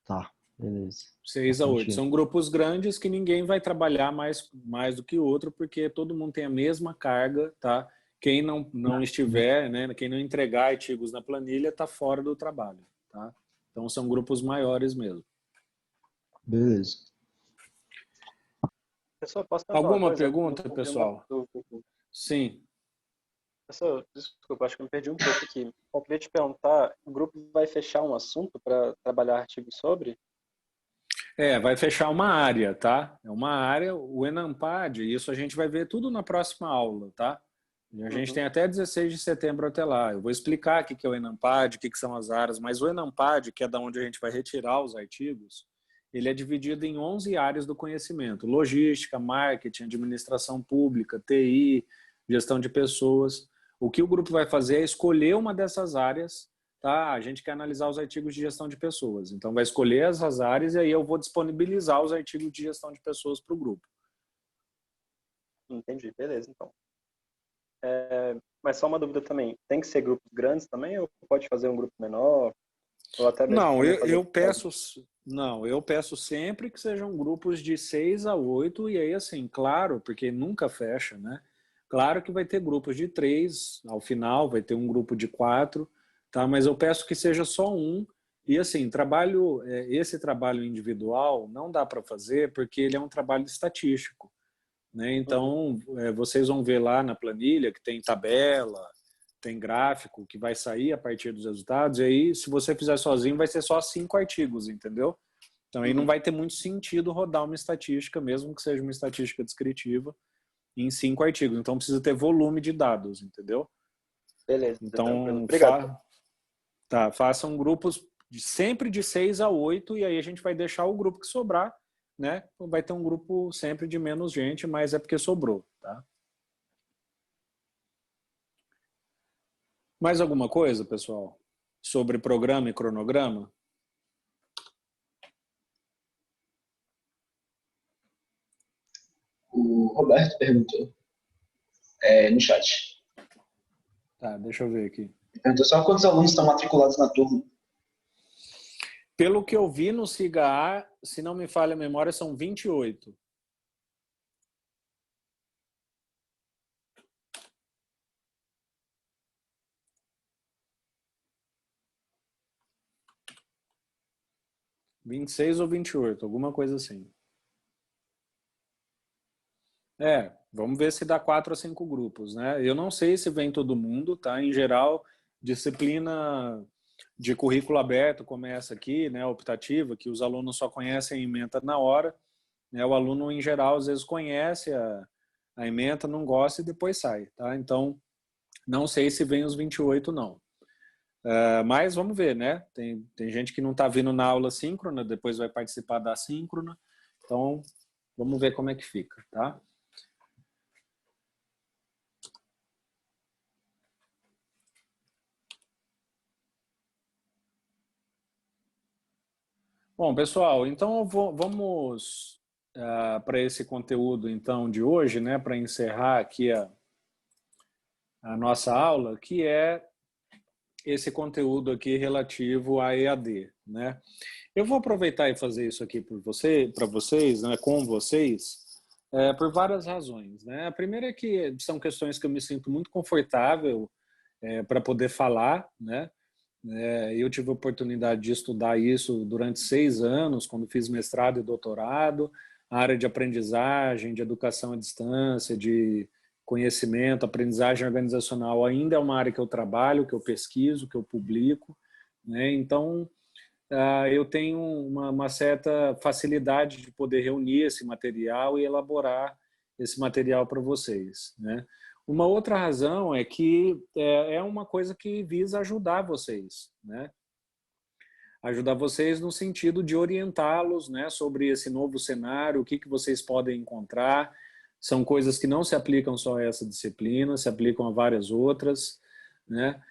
Tá, beleza. 6 a 8. São grupos grandes que ninguém vai trabalhar mais do que o outro, porque todo mundo tem a mesma carga, tá? Quem não estiver, né, quem não entregar artigos na planilha, está fora do trabalho, tá? Então, são grupos maiores mesmo. Beleza. Pessoal, posso perguntar Alguma uma coisa? pergunta, pessoal? Sim. Pessoal, desculpa, acho que eu me perdi um pouco aqui. Eu queria te perguntar, o grupo vai fechar um assunto para trabalhar artigos sobre? Vai fechar uma área, tá? É uma área, o ENAMPAD, isso a gente vai ver tudo na próxima aula, tá? E a gente tem até 16 de setembro até lá. Eu vou explicar o que é o ENAMPAD, o que são as áreas, mas o ENAMPAD, que é da onde a gente vai retirar os artigos, ele é dividido em 11 áreas do conhecimento: logística, marketing, administração pública, TI, gestão de pessoas. O que o grupo vai fazer é escolher uma dessas áreas, tá? A gente quer analisar os artigos de gestão de pessoas. Então, vai escolher essas áreas e aí eu vou disponibilizar os artigos de gestão de pessoas para o grupo. Entendi, beleza, então. Mas só uma dúvida também, tem que ser grupos grandes também ou pode fazer um grupo menor? Ou até mesmo Não, também fazer eu peço sempre que sejam grupos de 6 a 8, e aí assim, claro, porque nunca fecha, né? Claro que vai ter grupos de 3, ao final vai ter um grupo de 4, tá? Mas eu peço que seja só um, e assim, esse trabalho individual não dá para fazer porque ele é um trabalho estatístico, né? Então, vocês vão ver lá na planilha que tem tabela, tem gráfico que vai sair a partir dos resultados, e aí, se você fizer sozinho, vai ser só 5 artigos, entendeu? Então, aí não vai ter muito sentido rodar uma estatística, mesmo que seja uma estatística descritiva, em 5 artigos. Então, precisa ter volume de dados, entendeu? Beleza. Então, Obrigado. façam grupos sempre de 6 a 8, e aí a gente vai deixar o grupo que sobrar, né? Vai ter um grupo sempre de menos gente, mas é porque sobrou, tá? Mais alguma coisa, pessoal? Sobre programa e cronograma? O Roberto perguntou no chat. Tá, deixa eu ver aqui. Ele perguntou só quantos alunos estão matriculados na turma. Pelo que eu vi no SIGA-A, se não me falha a memória, são 28. (26 ou 28, alguma coisa assim. Vamos ver se dá 4 a 5 grupos, né? Eu não sei se vem todo mundo, tá? Em geral, disciplina de currículo aberto começa aqui, né? Optativa, que os alunos só conhecem a ementa na hora, né? O aluno, em geral, às vezes conhece a ementa, não gosta e depois sai, tá? Então, não sei se vem os 28, não. Mas vamos ver, né? Tem gente que não está vindo na aula síncrona, depois vai participar da síncrona. Então, vamos ver como é que fica, tá? Bom, pessoal, então vamos para esse conteúdo então de hoje, né? Para encerrar aqui a nossa aula, que é esse conteúdo aqui relativo à EAD, né? Eu vou aproveitar e fazer isso aqui para vocês, né, com vocês, por várias razões, né? A primeira é que são questões que eu me sinto muito confortável para poder falar, né? Eu tive a oportunidade de estudar isso durante 6 anos, quando fiz mestrado e doutorado, a área de aprendizagem, de educação à distância, de conhecimento, aprendizagem organizacional ainda é uma área que eu trabalho, que eu pesquiso, que eu publico, né? Então, eu tenho uma certa facilidade de poder reunir esse material e elaborar esse material para vocês, né? Uma outra razão é que é uma coisa que visa ajudar vocês, né? Ajudar vocês no sentido de orientá-los, né, sobre esse novo cenário, o que vocês podem encontrar. São coisas que não se aplicam só a essa disciplina, se aplicam a várias outras, né?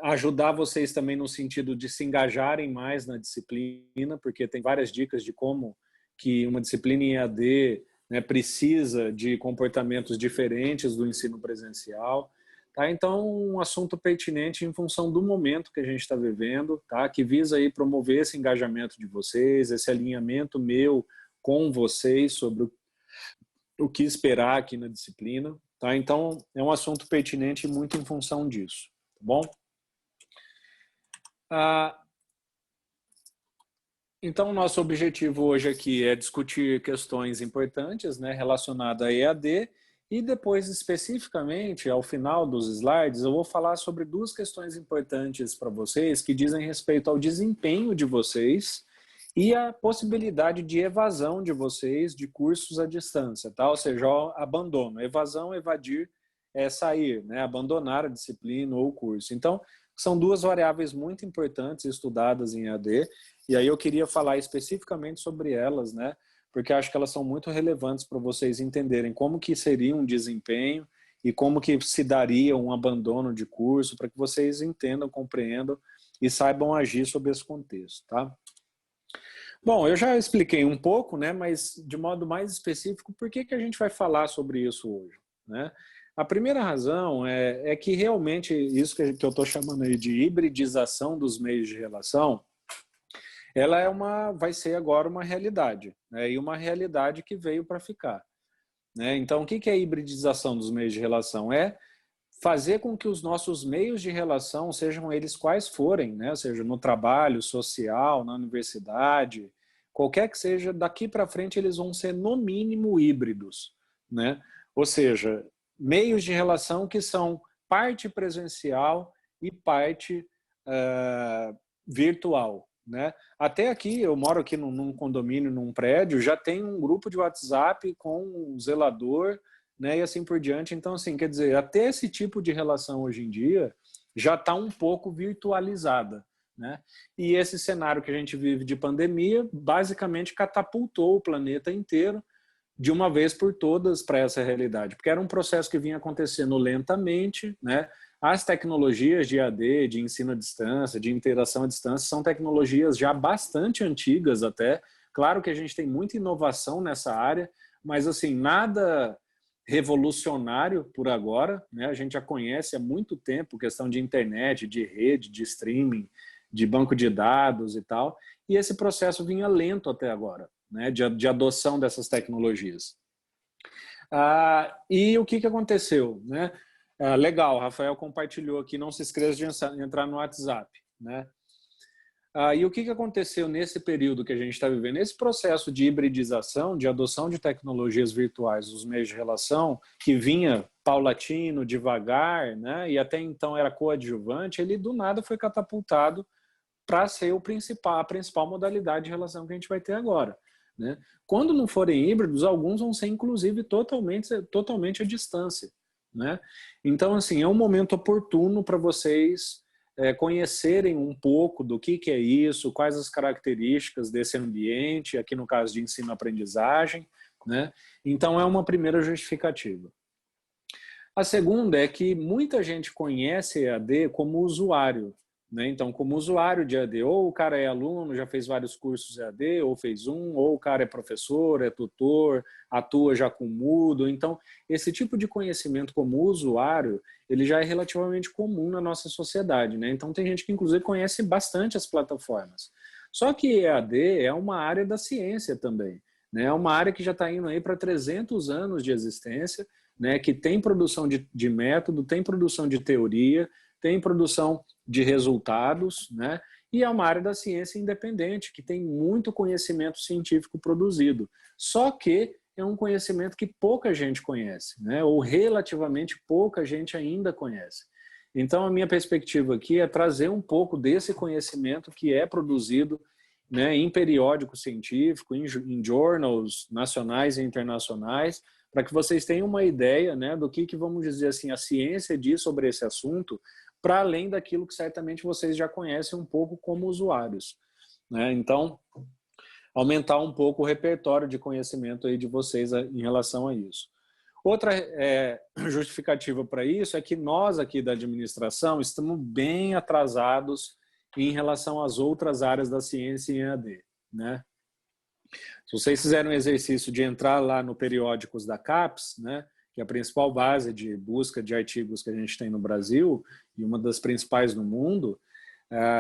Ajudar vocês também no sentido de se engajarem mais na disciplina, porque tem várias dicas de como que uma disciplina em EAD, né, precisa de comportamentos diferentes do ensino presencial. Tá? Então, um assunto pertinente em função do momento que a gente está vivendo, tá? Que visa aí promover esse engajamento de vocês, esse alinhamento meu com vocês sobre o que esperar aqui na disciplina. Tá? Então, é um assunto pertinente muito em função disso. Tá bom? Então, o nosso objetivo hoje aqui é discutir questões importantes, né, relacionadas a EAD, e depois, especificamente, ao final dos slides, eu vou falar sobre 2 questões importantes para vocês que dizem respeito ao desempenho de vocês e a possibilidade de evasão de vocês de cursos à distância, tá? Ou seja, abandono. Evasão, evadir, é sair, né? Abandonar a disciplina ou o curso. Então, são 2 variáveis muito importantes estudadas em EAD, e aí eu queria falar especificamente sobre elas, né? Porque acho que elas são muito relevantes para vocês entenderem como que seria um desempenho e como que se daria um abandono de curso, para que vocês entendam, compreendam e saibam agir sob esse contexto, tá? Bom, eu já expliquei um pouco, né? Mas de modo mais específico, por que a gente vai falar sobre isso hoje, né? A primeira razão é que realmente isso que eu estou chamando aí de hibridização dos meios de relação, ela vai ser agora uma realidade, né? E uma realidade que veio para ficar, né? Então, o que é a hibridização dos meios de relação? É fazer com que os nossos meios de relação, sejam eles quais forem, né? Ou seja, no trabalho, social, na universidade, qualquer que seja, daqui para frente eles vão ser no mínimo híbridos, né? Ou seja, meios de relação que são parte presencial e parte virtual, né? Até aqui, eu moro aqui num condomínio, num prédio, já tem um grupo de WhatsApp com um zelador, né, e assim por diante. Então, assim, quer dizer, até esse tipo de relação hoje em dia já está um pouco virtualizada, né? E esse cenário que a gente vive de pandemia basicamente catapultou o planeta inteiro de uma vez por todas para essa realidade, porque era um processo que vinha acontecendo lentamente, né? As tecnologias de EAD, de ensino à distância, de interação à distância, são tecnologias já bastante antigas até. Claro que a gente tem muita inovação nessa área, mas assim, nada revolucionário por agora, né? A gente já conhece há muito tempo questão de internet, de rede, de streaming, de banco de dados e tal, e esse processo vinha lento até agora, né? De adoção dessas tecnologias. E o que aconteceu, né? Legal, Rafael compartilhou aqui, não se esqueça de entrar no WhatsApp, né? E o que aconteceu nesse período que a gente está vivendo? Esse processo de hibridização, de adoção de tecnologias virtuais nos meios de relação, que vinha paulatino, devagar, né? E até então era coadjuvante, ele do nada foi catapultado para ser a principal modalidade de relação que a gente vai ter agora, né? Quando não forem híbridos, alguns vão ser inclusive totalmente à distância, né? Então, assim, é um momento oportuno para vocês conhecerem um pouco do que é isso, quais as características desse ambiente, aqui no caso de ensino-aprendizagem, né? Então, é uma primeira justificativa. A segunda é que muita gente conhece EAD como usuário, né? Então, como usuário de EAD, ou o cara é aluno, já fez vários cursos EAD, ou fez ou o cara é professor, é tutor, atua já com Moodle. Então, esse tipo de conhecimento como usuário, ele já é relativamente comum na nossa sociedade, né? Então, tem gente que, inclusive, conhece bastante as plataformas. Só que EAD é uma área da ciência também, né? É uma área que já está indo aí para 300 anos de existência, né? Que tem produção de método, tem produção de teoria, tem produção de resultados, né? E é uma área da ciência independente, que tem muito conhecimento científico produzido. Só que é um conhecimento que pouca gente conhece, né? Ou relativamente pouca gente ainda conhece. Então, a minha perspectiva aqui é trazer um pouco desse conhecimento que é produzido, né, em periódico científico, em journals nacionais e internacionais, para que vocês tenham uma ideia, né, do que vamos dizer assim, a ciência diz sobre esse assunto, para além daquilo que certamente vocês já conhecem um pouco como usuários, né? Então, aumentar um pouco o repertório de conhecimento aí de vocês em relação a isso. Outra justificativa para isso é que nós aqui da administração estamos bem atrasados em relação às outras áreas da ciência em EAD, né? Se vocês fizerem um exercício de entrar lá no periódicos da CAPES, né, que é a principal base de busca de artigos que a gente tem no Brasil e uma das principais no mundo,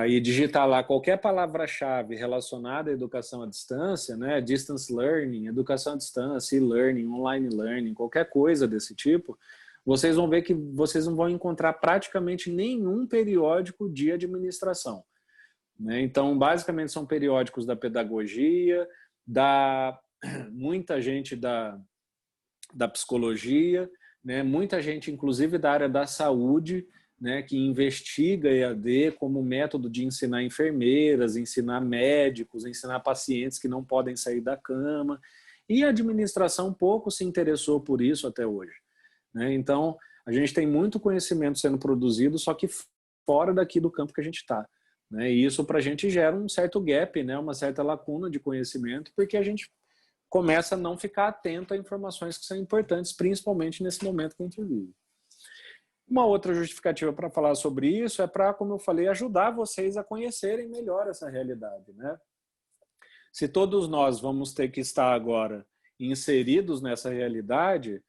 e digitar lá qualquer palavra-chave relacionada à educação à distância, né, distance learning, educação à distância, e-learning, online learning, qualquer coisa desse tipo, vocês vão ver que vocês não vão encontrar praticamente nenhum periódico de administração, né? Então, basicamente, são periódicos da pedagogia, muita gente da psicologia, né? Muita gente, inclusive, da área da saúde, né, que investiga EAD como método de ensinar enfermeiras, ensinar médicos, ensinar pacientes que não podem sair da cama. E a administração pouco se interessou por isso até hoje, né? Então, a gente tem muito conhecimento sendo produzido, só que fora daqui do campo que a gente está, né? E isso para a gente gera um certo gap, né, uma certa lacuna de conhecimento, porque a gente começa a não ficar atento a informações que são importantes, principalmente nesse momento que a gente vive. Uma outra justificativa para falar sobre isso é para, como eu falei, ajudar vocês a conhecerem melhor essa realidade, né? Se todos nós vamos ter que estar agora inseridos nessa realidade,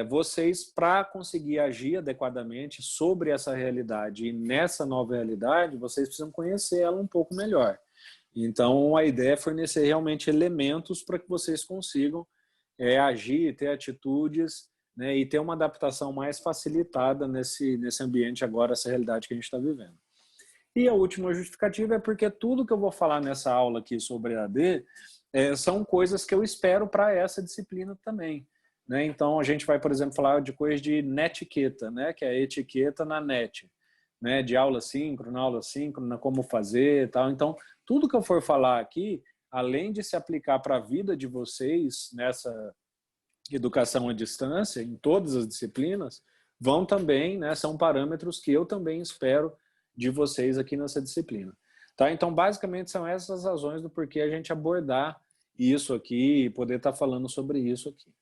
vocês, para conseguir agir adequadamente sobre essa realidade e nessa nova realidade, vocês precisam conhecer ela um pouco melhor. Então, a ideia é fornecer realmente elementos para que vocês consigam agir, ter atitudes, né, e ter uma adaptação mais facilitada nesse ambiente agora, essa realidade que a gente está vivendo. E a última justificativa é porque tudo que eu vou falar nessa aula aqui sobre EAD são coisas que eu espero para essa disciplina também. Né? Então, a gente vai, por exemplo, falar de coisas de netiqueta, né? Que é a etiqueta na net, né? De aula síncrona, como fazer e tal. Então, tudo que eu for falar aqui, além de se aplicar para a vida de vocês nessa educação à distância, em todas as disciplinas, vão também, né? São parâmetros que eu também espero de vocês aqui nessa disciplina. Tá? Então, basicamente, são essas razões do porquê a gente abordar isso aqui e poder estar falando sobre isso aqui.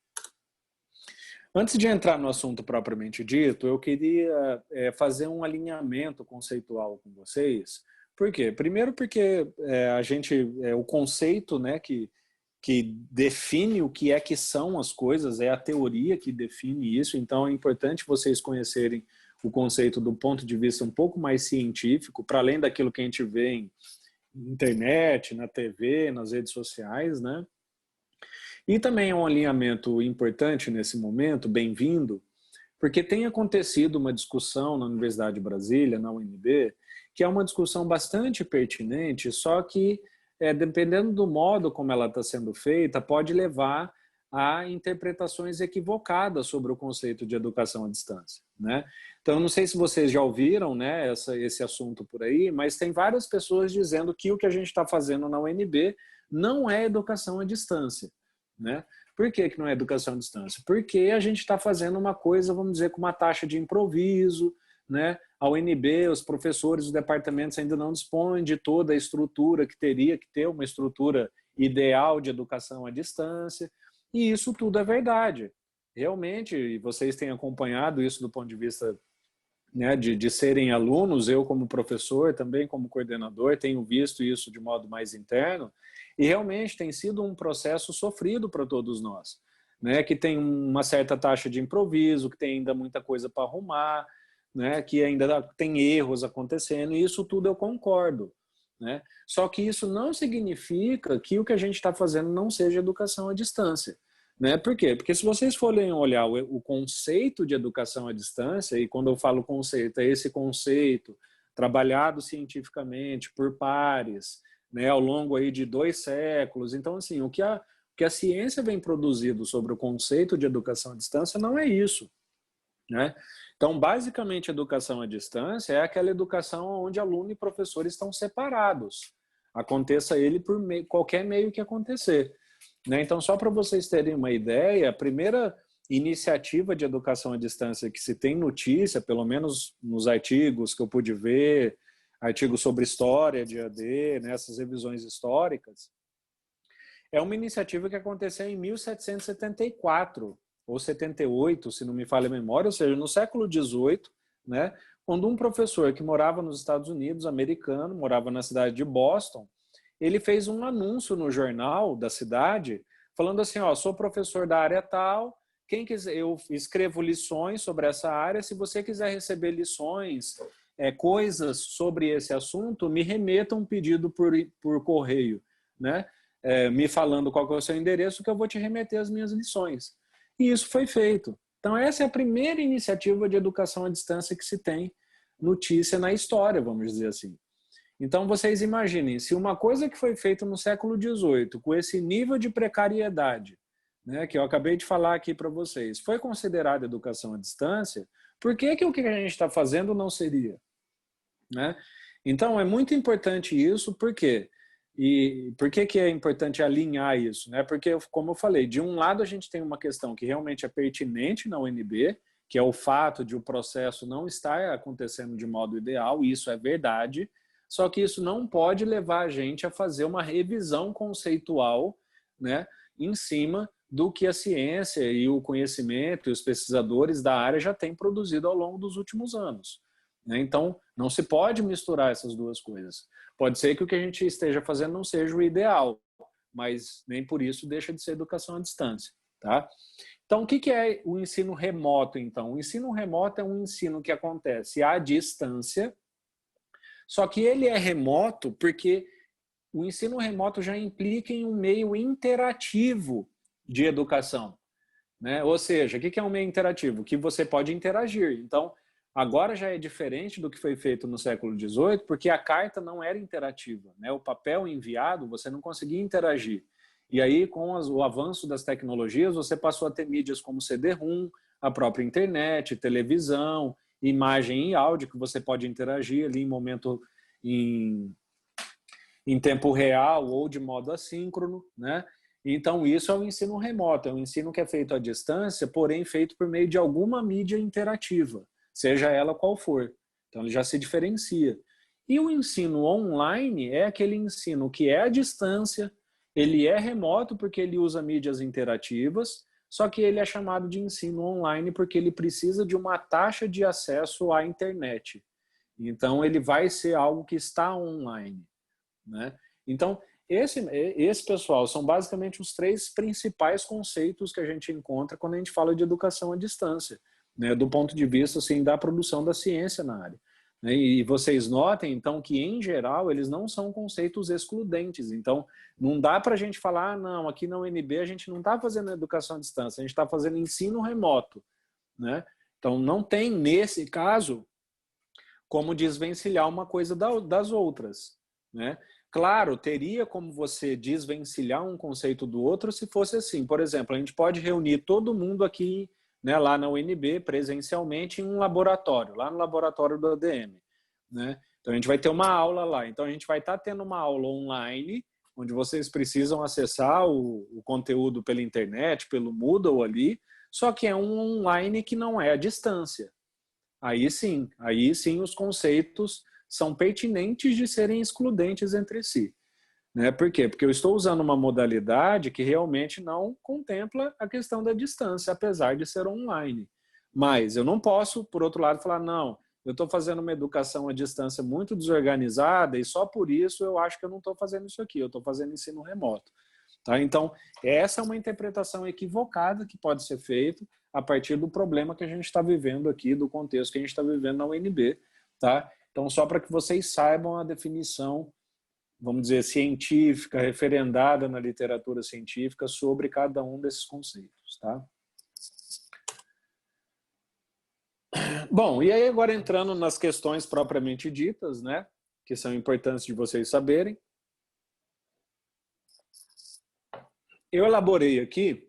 Antes de entrar no assunto propriamente dito, eu queria fazer um alinhamento conceitual com vocês. Por quê? Primeiro porque o conceito, né, que define o que são as coisas, é a teoria que define isso, então é importante vocês conhecerem o conceito do ponto de vista um pouco mais científico, para além daquilo que a gente vê em internet, na TV, nas redes sociais, né? E também é um alinhamento importante nesse momento, bem-vindo, porque tem acontecido uma discussão na Universidade de Brasília, na UNB, que é uma discussão bastante pertinente, só que, dependendo do modo como ela está sendo feita, pode levar a interpretações equivocadas sobre o conceito de educação à distância. Né? Então, não sei se vocês já ouviram, né, esse assunto por aí, mas tem várias pessoas dizendo que o que a gente está fazendo na UNB não é educação à distância. Né? Por que não é educação à distância? Porque a gente está fazendo uma coisa, vamos dizer, com uma taxa de improviso, né? A UNB, os professores, os departamentos ainda não dispõem de toda a estrutura que teria que ter, uma estrutura ideal de educação à distância, e isso tudo é verdade. Realmente, e vocês têm acompanhado isso do ponto de vista, né, de serem alunos, eu como professor, também como coordenador, tenho visto isso de modo mais interno, e realmente tem sido um processo sofrido para todos nós, né? Que tem uma certa taxa de improviso, que tem ainda muita coisa para arrumar, né? Que ainda tem erros acontecendo, e isso tudo eu concordo. Né? Só que isso não significa que o que a gente está fazendo não seja educação à distância. Né? Por quê? Porque se vocês forem olhar o conceito de educação à distância, e quando eu falo conceito, é esse conceito trabalhado cientificamente por pares, né, ao longo aí de 2 séculos. Então, assim, o que a ciência vem produzindo sobre o conceito de educação à distância não é isso. Né? Então, basicamente, educação à distância é aquela educação onde aluno e professor estão separados. Aconteça ele por qualquer meio que acontecer. Né? Então, só para vocês terem uma ideia, a primeira iniciativa de educação à distância que se tem notícia, pelo menos nos artigos que eu pude ver, artigos sobre história de EAD, nessas revisões históricas, é uma iniciativa que aconteceu em 1774 ou 78, se não me falha a memória, ou seja, no século XVIII, né, quando um professor que morava nos Estados Unidos, americano, morava na cidade de Boston, ele fez um anúncio no jornal da cidade, falando assim, ó, sou professor da área tal, quem quiser, eu escrevo lições sobre essa área, se você quiser receber lições, coisas sobre esse assunto, me remeta um pedido por correio, né? Me falando qual que é o seu endereço, que eu vou te remeter as minhas lições. E isso foi feito. Então, essa é a primeira iniciativa de educação à distância que se tem notícia na história, vamos dizer assim. Então, vocês imaginem, se uma coisa que foi feita no século XVIII, com esse nível de precariedade, né, que eu acabei de falar aqui para vocês, foi considerada educação à distância, por que o que a gente está fazendo não seria? Né? Então, é muito importante isso, por quê? E por que é importante alinhar isso? Né? Porque, como eu falei, de um lado a gente tem uma questão que realmente é pertinente na UNB, que é o fato de o processo não estar acontecendo de modo ideal, e isso é verdade, só que isso não pode levar a gente a fazer uma revisão conceitual, né, em cima do que a ciência e o conhecimento e os pesquisadores da área já têm produzido ao longo dos últimos anos. Né? Então, não se pode misturar essas duas coisas. Pode ser que o que a gente esteja fazendo não seja o ideal, mas nem por isso deixa de ser educação à distância. tá? Então, o que é o ensino remoto, então? O ensino remoto é um ensino que acontece à distância, só que ele é remoto porque o ensino remoto já implica em um meio interativo de educação, né? Ou seja, o que é um meio interativo? Que você pode interagir. Então, agora já é diferente do que foi feito no século XVIII, porque a carta não era interativa, né? O papel enviado, você não conseguia interagir. E aí, com o avanço das tecnologias, você passou a ter mídias como CD-ROM, a própria internet, televisão, imagem e áudio, que você pode interagir ali em tempo real ou de modo assíncrono, né? Então, isso é o ensino remoto, é um ensino que é feito à distância, porém feito por meio de alguma mídia interativa, seja ela qual for. Então, ele já se diferencia. E o ensino online é aquele ensino que é à distância, ele é remoto porque ele usa mídias interativas, só que ele é chamado de ensino online porque ele precisa de uma taxa de acesso à internet. Então, ele vai ser algo que está online, né? Então, esse pessoal, são basicamente os 3 principais conceitos que a gente encontra quando a gente fala de educação à distância, né? Do ponto de vista assim, da produção da ciência na área. E vocês notem, então, que, em geral, eles não são conceitos excludentes. Então, não dá para a gente falar, não, aqui na UNB a gente não está fazendo educação à distância, a gente está fazendo ensino remoto, né? Então, não tem, nesse caso, como desvencilhar uma coisa das outras, né? Claro, teria como você desvencilhar um conceito do outro se fosse assim. Por exemplo, a gente pode reunir todo mundo aqui, né, lá na UNB, presencialmente, em um laboratório, lá no laboratório do ADM, né? Então, a gente vai ter uma aula lá. Então, a gente vai estar tendo uma aula online, onde vocês precisam acessar o conteúdo pela internet, pelo Moodle ali, só que é um online que não é à distância. Aí sim os conceitos são pertinentes de serem excludentes entre si. Né? Por quê? Porque eu estou usando uma modalidade que realmente não contempla a questão da distância, apesar de ser online. Mas eu não posso, por outro lado, falar, não, eu estou fazendo uma educação à distância muito desorganizada e só por isso eu acho que eu não estou fazendo isso aqui, eu estou fazendo ensino remoto. Tá? Então, essa é uma interpretação equivocada que pode ser feita a partir do problema que a gente está vivendo aqui, do contexto que a gente está vivendo na UNB. Tá? Então, só para que vocês saibam a definição, vamos dizer, científica, referendada na literatura científica sobre cada um desses conceitos, tá? Bom, e aí agora entrando nas questões propriamente ditas, né, que são importantes de vocês saberem. Eu elaborei aqui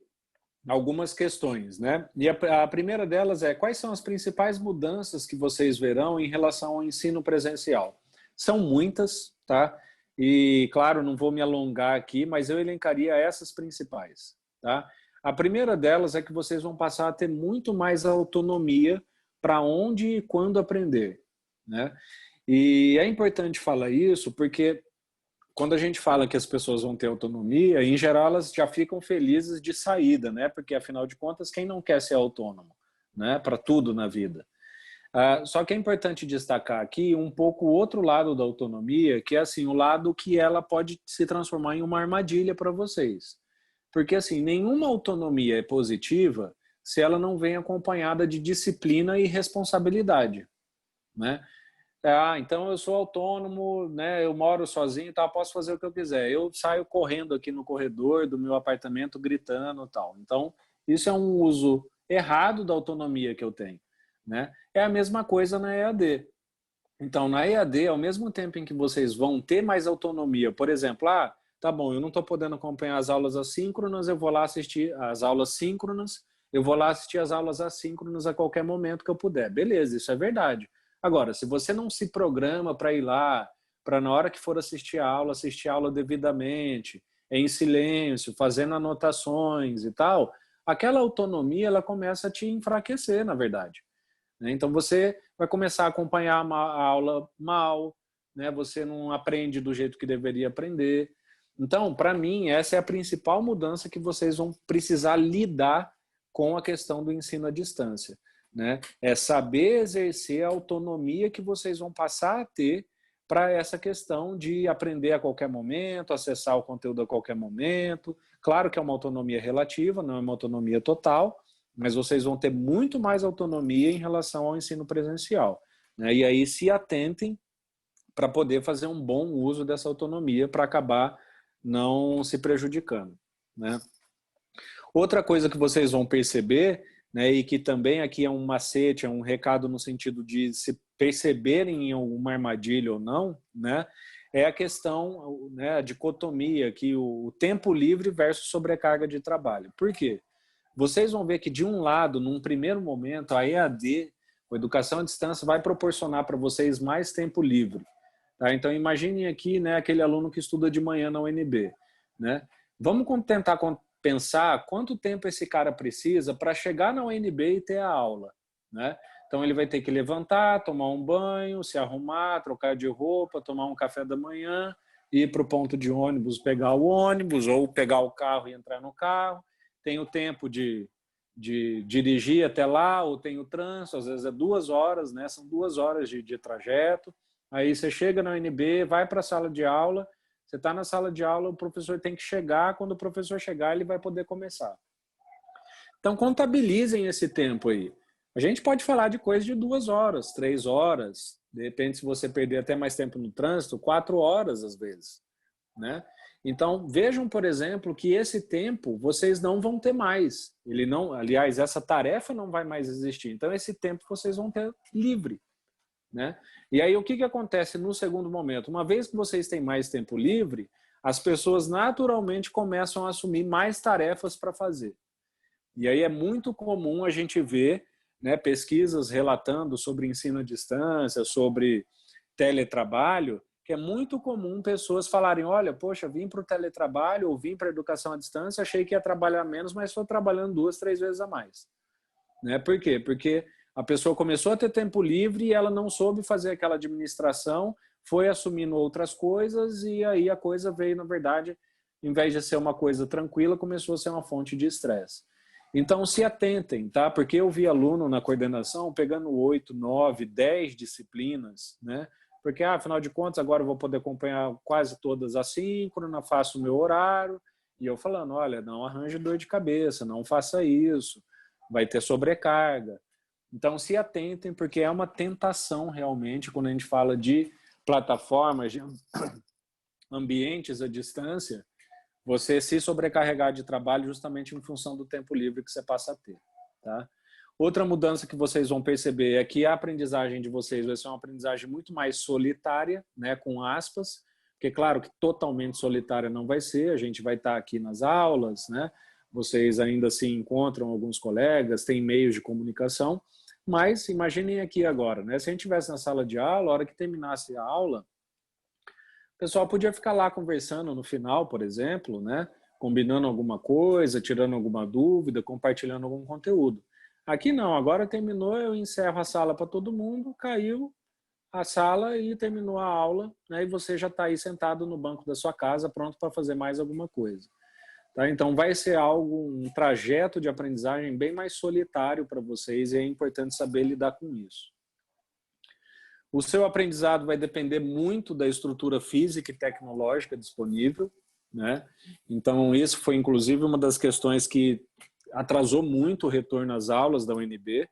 algumas questões, né? E a primeira delas é: quais são as principais mudanças que vocês verão em relação ao ensino presencial? São muitas, tá? E, claro, não vou me alongar aqui, mas eu elencaria essas principais, tá? A primeira delas é que vocês vão passar a ter muito mais autonomia para onde e quando aprender, né? E é importante falar isso porque quando a gente fala que as pessoas vão ter autonomia, em geral elas já ficam felizes de saída, né? Porque, afinal de contas, quem não quer ser autônomo, né? Para tudo na vida. Só que é importante destacar aqui um pouco o outro lado da autonomia, que é assim, o lado que ela pode se transformar em uma armadilha para vocês. Porque assim, nenhuma autonomia é positiva se ela não vem acompanhada de disciplina e responsabilidade, né? Então eu sou autônomo, né? Eu moro sozinho, tá? Posso fazer o que eu quiser. Eu saio correndo aqui no corredor do meu apartamento gritando e tal. Então, isso é um uso errado da autonomia que eu tenho. Né? É a mesma coisa na EAD. Então, na EAD, ao mesmo tempo em que vocês vão ter mais autonomia, por exemplo, tá bom, eu não estou podendo acompanhar as aulas assíncronas, eu vou lá assistir as aulas síncronas, eu vou lá assistir as aulas assíncronas a qualquer momento que eu puder. Beleza, isso é verdade. Agora, se você não se programa para ir lá, para na hora que for assistir a aula devidamente, em silêncio, fazendo anotações e tal, aquela autonomia ela começa a te enfraquecer, na verdade. Então você vai começar a acompanhar a aula mal, né? Você não aprende do jeito que deveria aprender. Então, para mim, essa é a principal mudança que vocês vão precisar lidar com a questão do ensino à distância, né? É saber exercer a autonomia que vocês vão passar a ter para essa questão de aprender a qualquer momento, acessar o conteúdo a qualquer momento. Claro que é uma autonomia relativa, não é uma autonomia total, mas vocês vão ter muito mais autonomia em relação ao ensino presencial, né? E aí se atentem para poder fazer um bom uso dessa autonomia para acabar não se prejudicando, né? Outra coisa que vocês vão perceber, né, e que também aqui é um macete, é um recado no sentido de se perceberem em alguma armadilha ou não, né, é a questão, né, a dicotomia, que o tempo livre versus sobrecarga de trabalho. Por quê? Vocês vão ver que, de um lado, num primeiro momento, a EAD, a educação à distância, vai proporcionar para vocês mais tempo livre. Tá? Então, imaginem aqui, né, aquele aluno que estuda de manhã na UNB. Né? Vamos tentar pensar quanto tempo esse cara precisa para chegar na UNB e ter a aula. Né? Então, ele vai ter que levantar, tomar um banho, se arrumar, trocar de roupa, tomar um café da manhã, ir para o ponto de ônibus, pegar o ônibus, ou pegar o carro e entrar no carro. Tem o tempo de dirigir até lá, ou tem o trânsito, às vezes é 2 horas, né? São 2 horas de trajeto. Aí você chega na UNB, vai para a sala de aula, você está na sala de aula, o professor tem que chegar, quando o professor chegar, ele vai poder começar. Então, contabilizem esse tempo aí. A gente pode falar de coisa de 2 horas, 3 horas, de repente, se você perder até mais tempo no trânsito, 4 horas às vezes, né? Então, vejam, por exemplo, que esse tempo vocês não vão ter mais. Ele não, aliás, essa tarefa não vai mais existir. Então, esse tempo vocês vão ter livre, né? E aí, o que acontece no segundo momento? Uma vez que vocês têm mais tempo livre, as pessoas naturalmente começam a assumir mais tarefas para fazer. E aí é muito comum a gente ver, né, pesquisas relatando sobre ensino à distância, sobre teletrabalho, que é muito comum pessoas falarem, olha, poxa, vim para o teletrabalho ou vim para a educação à distância, achei que ia trabalhar menos, mas estou trabalhando 2, 3 vezes a mais. Né? Por quê? Porque a pessoa começou a ter tempo livre e ela não soube fazer aquela administração, foi assumindo outras coisas e aí a coisa veio, na verdade, em vez de ser uma coisa tranquila, começou a ser uma fonte de estresse. Então, se atentem, tá? Porque eu vi aluno na coordenação pegando 8, 9, 10 disciplinas, né? Porque, afinal de contas, agora eu vou poder acompanhar quase todas assíncrona, faço o meu horário, e eu falando, olha, não arranje dor de cabeça, não faça isso, vai ter sobrecarga. Então, se atentem, porque é uma tentação realmente, quando a gente fala de plataformas, de ambientes à distância, você se sobrecarregar de trabalho justamente em função do tempo livre que você passa a ter. Tá? Outra mudança que vocês vão perceber é que a aprendizagem de vocês vai ser uma aprendizagem muito mais solitária, né, com aspas, porque claro que totalmente solitária não vai ser, a gente vai estar aqui nas aulas, né, vocês ainda se encontram alguns colegas, tem meios de comunicação, mas imaginem aqui agora, né, se a gente estivesse na sala de aula, a hora que terminasse a aula, o pessoal podia ficar lá conversando no final, por exemplo, né? Combinando alguma coisa, tirando alguma dúvida, compartilhando algum conteúdo. Aqui não, agora terminou, eu encerro a sala para todo mundo, caiu a sala e terminou a aula, né? E você já está aí sentado no banco da sua casa, pronto para fazer mais alguma coisa. Tá? Então vai ser um trajeto de aprendizagem bem mais solitário para vocês e é importante saber lidar com isso. O seu aprendizado vai depender muito da estrutura física e tecnológica disponível, né? Então, isso foi, inclusive, uma das questões que atrasou muito o retorno às aulas da UNB.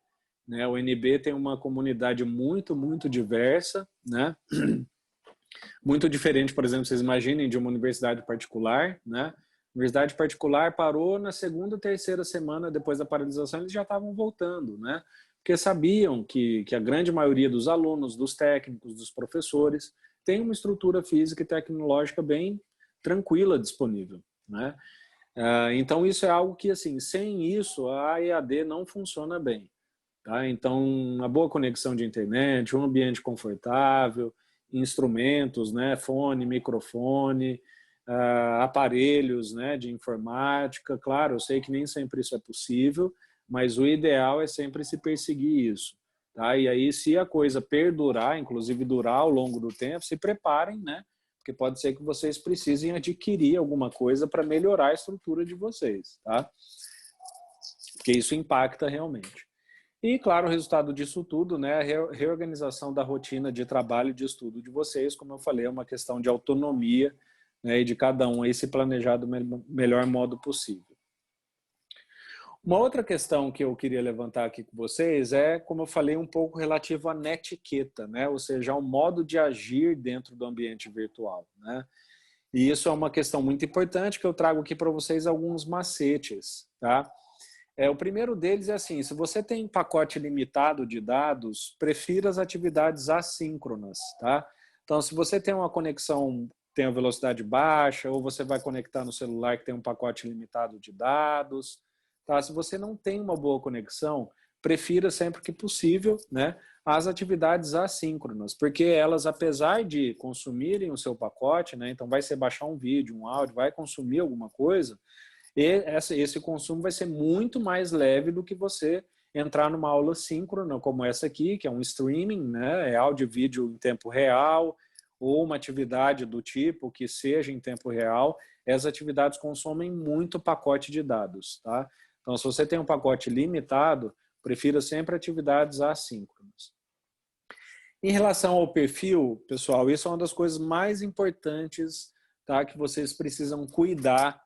Né? A UNB tem uma comunidade muito, muito diversa, né? Muito diferente, por exemplo, vocês imaginem, de uma universidade particular. Né? A universidade particular parou na segunda, terceira semana depois da paralisação, eles já estavam voltando, né? Porque sabiam que a grande maioria dos alunos, dos técnicos, dos professores, tem uma estrutura física e tecnológica bem tranquila disponível. Né? Então, isso é algo que, assim, sem isso, a EAD não funciona bem. Tá? Então, uma boa conexão de internet, um ambiente confortável, instrumentos, né? Fone, microfone, aparelhos, né? De informática. Claro, eu sei que nem sempre isso é possível, mas o ideal é sempre se perseguir isso. Tá? E aí, se a coisa perdurar, inclusive durar ao longo do tempo, se preparem, né? Porque pode ser que vocês precisem adquirir alguma coisa para melhorar a estrutura de vocês. Tá? Porque isso impacta realmente. E, claro, o resultado disso tudo, né, a reorganização da rotina de trabalho e de estudo de vocês, como eu falei, é uma questão de autonomia, né, e de cada um aí se planejar do melhor modo possível. Uma outra questão que eu queria levantar aqui com vocês é, como eu falei, um pouco relativo à netiqueta, né? Ou seja, ao modo de agir dentro do ambiente virtual, né? E isso é uma questão muito importante que eu trago aqui para vocês alguns macetes, tá? O primeiro deles é assim, se você tem pacote limitado de dados, prefira as atividades assíncronas, tá? Então, se você tem uma conexão, tem a velocidade baixa, ou você vai conectar no celular que tem um pacote limitado de dados, tá? Se você não tem uma boa conexão, prefira sempre que possível, né, as atividades assíncronas, porque elas, apesar de consumirem o seu pacote, né, então vai ser baixar um vídeo, um áudio, vai consumir alguma coisa, e esse consumo vai ser muito mais leve do que você entrar numa aula síncrona como essa aqui, que é um streaming, né, é áudio e vídeo em tempo real, ou uma atividade do tipo que seja em tempo real. Essas atividades consomem muito pacote de dados, tá? Então, se você tem um pacote limitado, prefira sempre atividades assíncronas. Em relação ao perfil, pessoal, isso é uma das coisas mais importantes, tá, que vocês precisam cuidar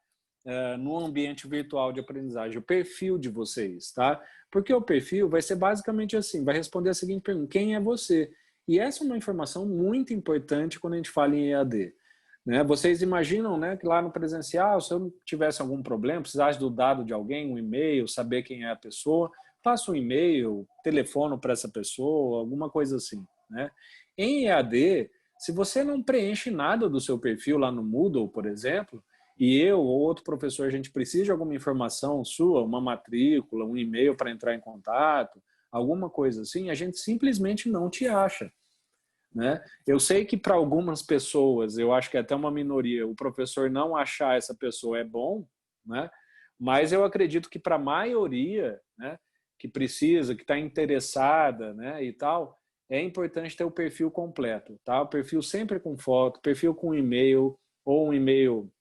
no ambiente virtual de aprendizagem, o perfil de vocês, tá? Porque o perfil vai ser basicamente assim, vai responder a seguinte pergunta: quem é você? E essa é uma informação muito importante quando a gente fala em EAD. Né? Vocês imaginam, né, que lá no presencial, se eu tivesse algum problema, precisasse do dado de alguém, um e-mail, saber quem é a pessoa, faço um e-mail, telefono para essa pessoa, alguma coisa assim. Né? Em EAD, se você não preenche nada do seu perfil lá no Moodle, por exemplo, e eu ou outro professor, a gente precisa de alguma informação sua, uma matrícula, um e-mail para entrar em contato, alguma coisa assim, a gente simplesmente não te acha. Né? Eu sei que para algumas pessoas, eu acho que é até uma minoria, o professor não achar essa pessoa é bom, né? Mas eu acredito que para a maioria, né, que precisa, que está interessada, né, e tal, é importante ter o perfil completo, tá? O perfil sempre com foto, perfil com e-mail, ou um e-mail,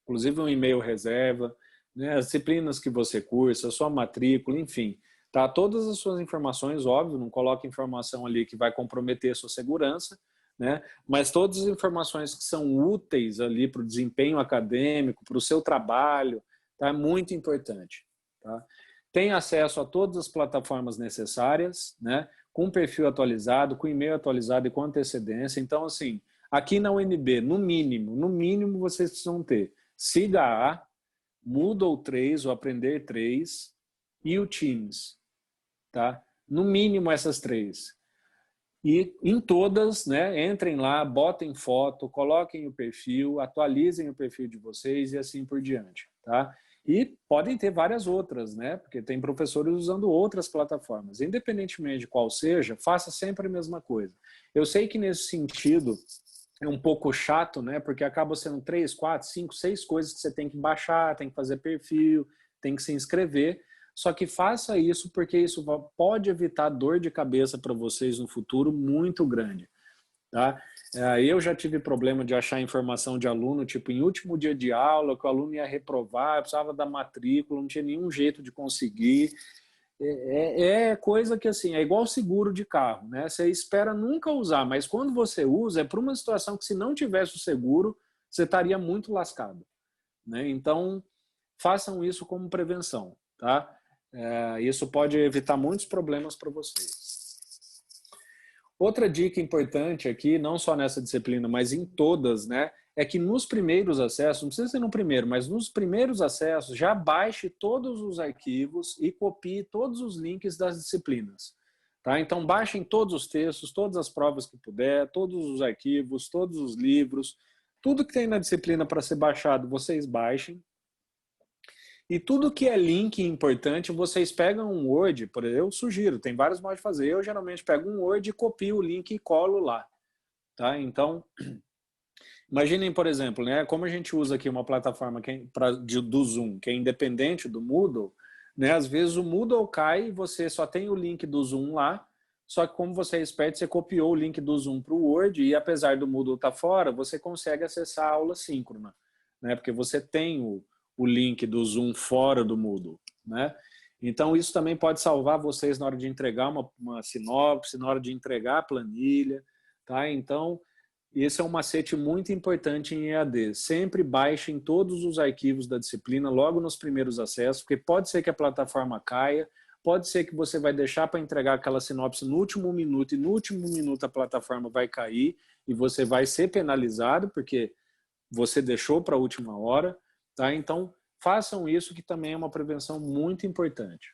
inclusive um e-mail reserva, né, as disciplinas que você cursa, a sua matrícula, enfim. Tá? Todas as suas informações, óbvio, não coloque informação ali que vai comprometer a sua segurança, né? Mas todas as informações que são úteis ali para o desempenho acadêmico, para o seu trabalho, tá? É muito importante. Tá? Tem acesso a todas as plataformas necessárias, né? Com perfil atualizado, com e-mail atualizado e com antecedência. Então, assim, aqui na UNB, no mínimo vocês precisam ter SIGA, Moodle 3, o Aprender 3 e o Teams. Tá? No mínimo essas 3. E em todas, né, entrem lá, botem foto, coloquem o perfil, atualizem o perfil de vocês e assim por diante. Tá? E podem ter várias outras, né, porque tem professores usando outras plataformas. Independentemente de qual seja, faça sempre a mesma coisa. Eu sei que nesse sentido é um pouco chato, né, porque acaba sendo 3, 4, 5, 6 coisas que você tem que baixar, tem que fazer perfil, tem que se inscrever. Só que faça isso porque isso pode evitar dor de cabeça para vocês no futuro muito grande. Tá? Eu já tive problema de achar informação de aluno, tipo, em último dia de aula, que o aluno ia reprovar, eu precisava da matrícula, não tinha nenhum jeito de conseguir. É coisa que, assim, é igual seguro de carro, né? Você espera nunca usar, mas quando você usa, é para uma situação que se não tivesse o seguro, você estaria muito lascado. Né? Então, façam isso como prevenção, tá? Isso pode evitar muitos problemas para vocês. Outra dica importante aqui, não só nessa disciplina, mas em todas, né, é que nos primeiros acessos, não precisa ser no primeiro, mas nos primeiros acessos, já baixe todos os arquivos e copie todos os links das disciplinas. Tá? Então, baixem todos os textos, todas as provas que puder, todos os arquivos, todos os livros, tudo que tem na disciplina para ser baixado, vocês baixem. E tudo que é link importante, vocês pegam um Word, por exemplo, eu sugiro, tem vários modos de fazer. Eu geralmente pego um Word e copio o link e colo lá. Tá? Então, imaginem, por exemplo, né, como a gente usa aqui uma plataforma do Zoom, que é independente do Moodle, né, às vezes o Moodle cai e você só tem o link do Zoom lá, só que como você é esperto, você copiou o link do Zoom para o Word e apesar do Moodle estar fora, você consegue acessar a aula síncrona, né, porque você tem o link do Zoom fora do Moodle, né? Então, isso também pode salvar vocês na hora de entregar uma sinopse, na hora de entregar a planilha, tá? Então, esse é um macete muito importante em EAD. Sempre baixem todos os arquivos da disciplina logo nos primeiros acessos, porque pode ser que a plataforma caia, pode ser que você vai deixar para entregar aquela sinopse no último minuto, e no último minuto a plataforma vai cair e você vai ser penalizado, porque você deixou para a última hora, tá? Então, façam isso, que também é uma prevenção muito importante.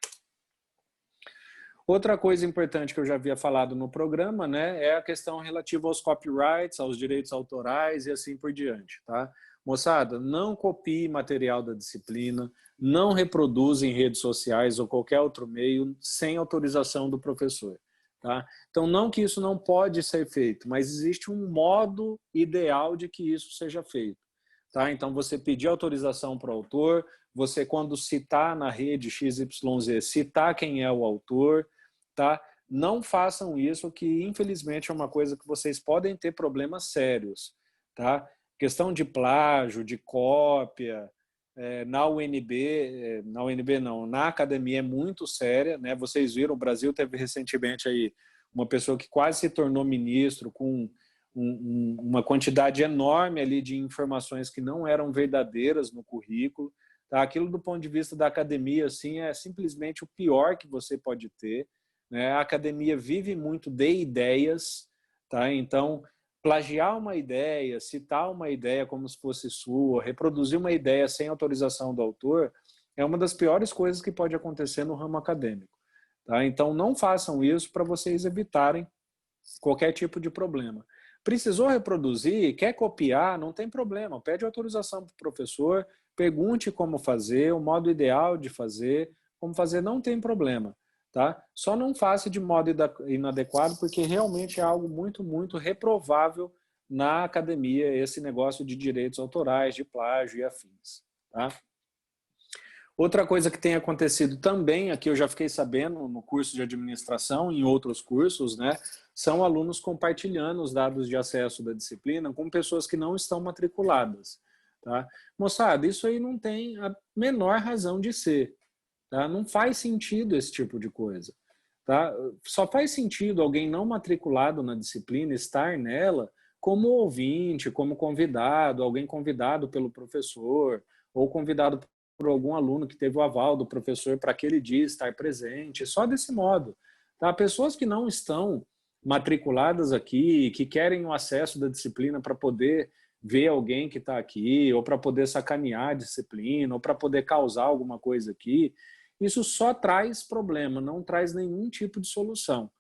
Outra coisa importante que eu já havia falado no programa, né, é a questão relativa aos copyrights, aos direitos autorais e assim por diante, tá? Moçada, não copie material da disciplina, não reproduza em redes sociais ou qualquer outro meio sem autorização do professor, tá? Então, não que isso não pode ser feito, mas existe um modo ideal de que isso seja feito, tá? Então, você pedir autorização para o autor, você, quando citar na rede XYZ, citar quem é o autor, tá? Não façam isso, que infelizmente é uma coisa que vocês podem ter problemas sérios, tá? Questão de plágio, de cópia, na UNB não, na academia é muito séria, né? Vocês viram, o Brasil teve recentemente aí uma pessoa que quase se tornou ministro com uma quantidade enorme ali de informações que não eram verdadeiras no currículo, tá? Aquilo, do ponto de vista da academia, assim, é simplesmente o pior que você pode ter, né? A academia vive muito de ideias, tá? Então, plagiar uma ideia, citar uma ideia como se fosse sua, reproduzir uma ideia sem autorização do autor, é uma das piores coisas que pode acontecer no ramo acadêmico, tá? Então, não façam isso para vocês evitarem qualquer tipo de problema. Precisou reproduzir, quer copiar, não tem problema. Pede autorização para o professor, pergunte como fazer, o modo ideal de fazer, como fazer, não tem problema, tá? Só não faça de modo inadequado, porque realmente é algo muito, muito reprovável na academia, esse negócio de direitos autorais, de plágio e afins, tá? Outra coisa que tem acontecido também, aqui eu já fiquei sabendo no curso de administração, em outros cursos, né, são alunos compartilhando os dados de acesso da disciplina com pessoas que não estão matriculadas, tá? Moçada, isso aí não tem a menor razão de ser, tá? Não faz sentido esse tipo de coisa, tá? Só faz sentido alguém não matriculado na disciplina estar nela como ouvinte, como convidado, alguém convidado pelo professor, ou convidado por algum aluno que teve o aval do professor para aquele dia estar presente, só desse modo, tá? Pessoas que não estão matriculadas aqui, que querem o acesso da disciplina para poder ver alguém que está aqui, ou para poder sacanear a disciplina, ou para poder causar alguma coisa aqui, isso só traz problema, não traz nenhum tipo de solução,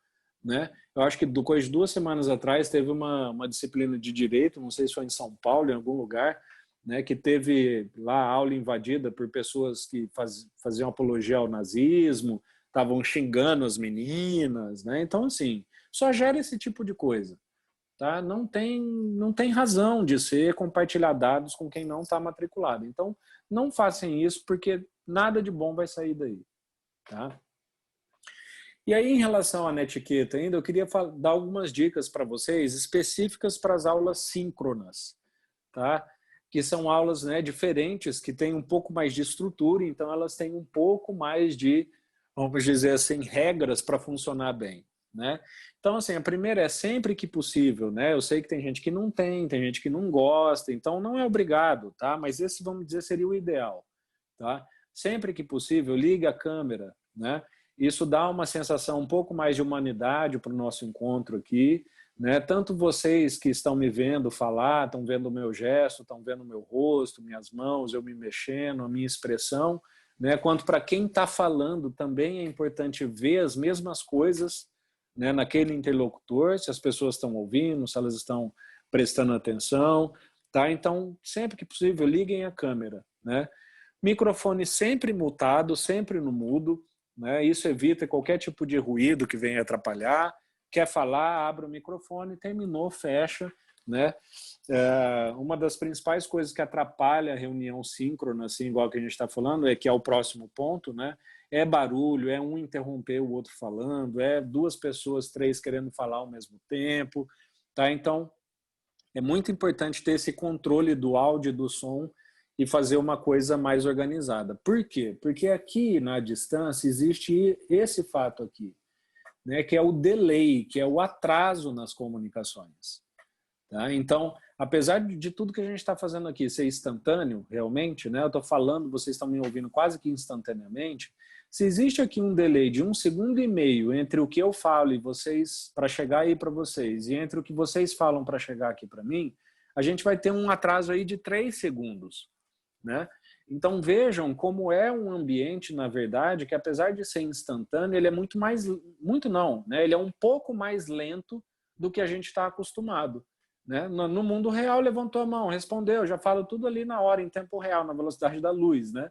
né? Eu acho que coisa de 2 semanas atrás teve uma disciplina de direito, não sei se foi em São Paulo, em algum lugar, né, que teve lá a aula invadida por pessoas que faziam apologia ao nazismo, estavam xingando as meninas, né? Então, assim, só gera esse tipo de coisa, tá? Não tem razão de ser compartilhar dados com quem não está matriculado. Então, não façam isso, porque nada de bom vai sair daí, tá? E aí, em relação à netiqueta ainda, eu queria dar algumas dicas para vocês específicas para as aulas síncronas, tá? Que são aulas, né, diferentes, que têm um pouco mais de estrutura, então elas têm um pouco mais de, vamos dizer assim, regras para funcionar bem, né? Então, assim, a primeira é sempre que possível, né? Eu sei que tem gente que não tem gente que não gosta, então não é obrigado, tá? Mas esse, vamos dizer, seria o ideal, tá? Sempre que possível, ligue a câmera, né? Isso dá uma sensação um pouco mais de humanidade para o nosso encontro aqui, né? Tanto vocês que estão me vendo falar, estão vendo o meu gesto, estão vendo o meu rosto, minhas mãos, eu me mexendo, a minha expressão, né? Quanto para quem está falando, também é importante ver as mesmas coisas, né, naquele interlocutor, se as pessoas estão ouvindo, se elas estão prestando atenção, tá? Então, sempre que possível, liguem a câmera, né? Microfone sempre mutado, sempre no mudo, né? Isso evita qualquer tipo de ruído que venha atrapalhar. Quer falar, abre o microfone, terminou, fecha, né? Uma das principais coisas que atrapalha a reunião síncrona, assim, igual que a gente está falando, que é o próximo ponto, né? É barulho, é um interromper o outro falando, é 2 pessoas, 3 querendo falar ao mesmo tempo, tá? Então, é muito importante ter esse controle do áudio e do som e fazer uma coisa mais organizada. Por quê? Porque aqui na distância existe esse fato aqui, né, que é o delay, que é o atraso nas comunicações. Tá? Então, apesar de tudo que a gente está fazendo aqui ser instantâneo, realmente, né, eu estou falando, vocês estão me ouvindo quase que instantaneamente, se existe aqui um delay de 1,5 segundos entre o que eu falo e vocês, para chegar aí para vocês, e entre o que vocês falam para chegar aqui para mim, a gente vai ter um atraso aí de 3 segundos. Né? Então vejam como é um ambiente, na verdade, que apesar de ser instantâneo, ele é muito não, né? Ele é um pouco mais lento do que a gente está acostumado. Né? No mundo real, levantou a mão, respondeu, já falo tudo ali na hora, em tempo real, na velocidade da luz. Né?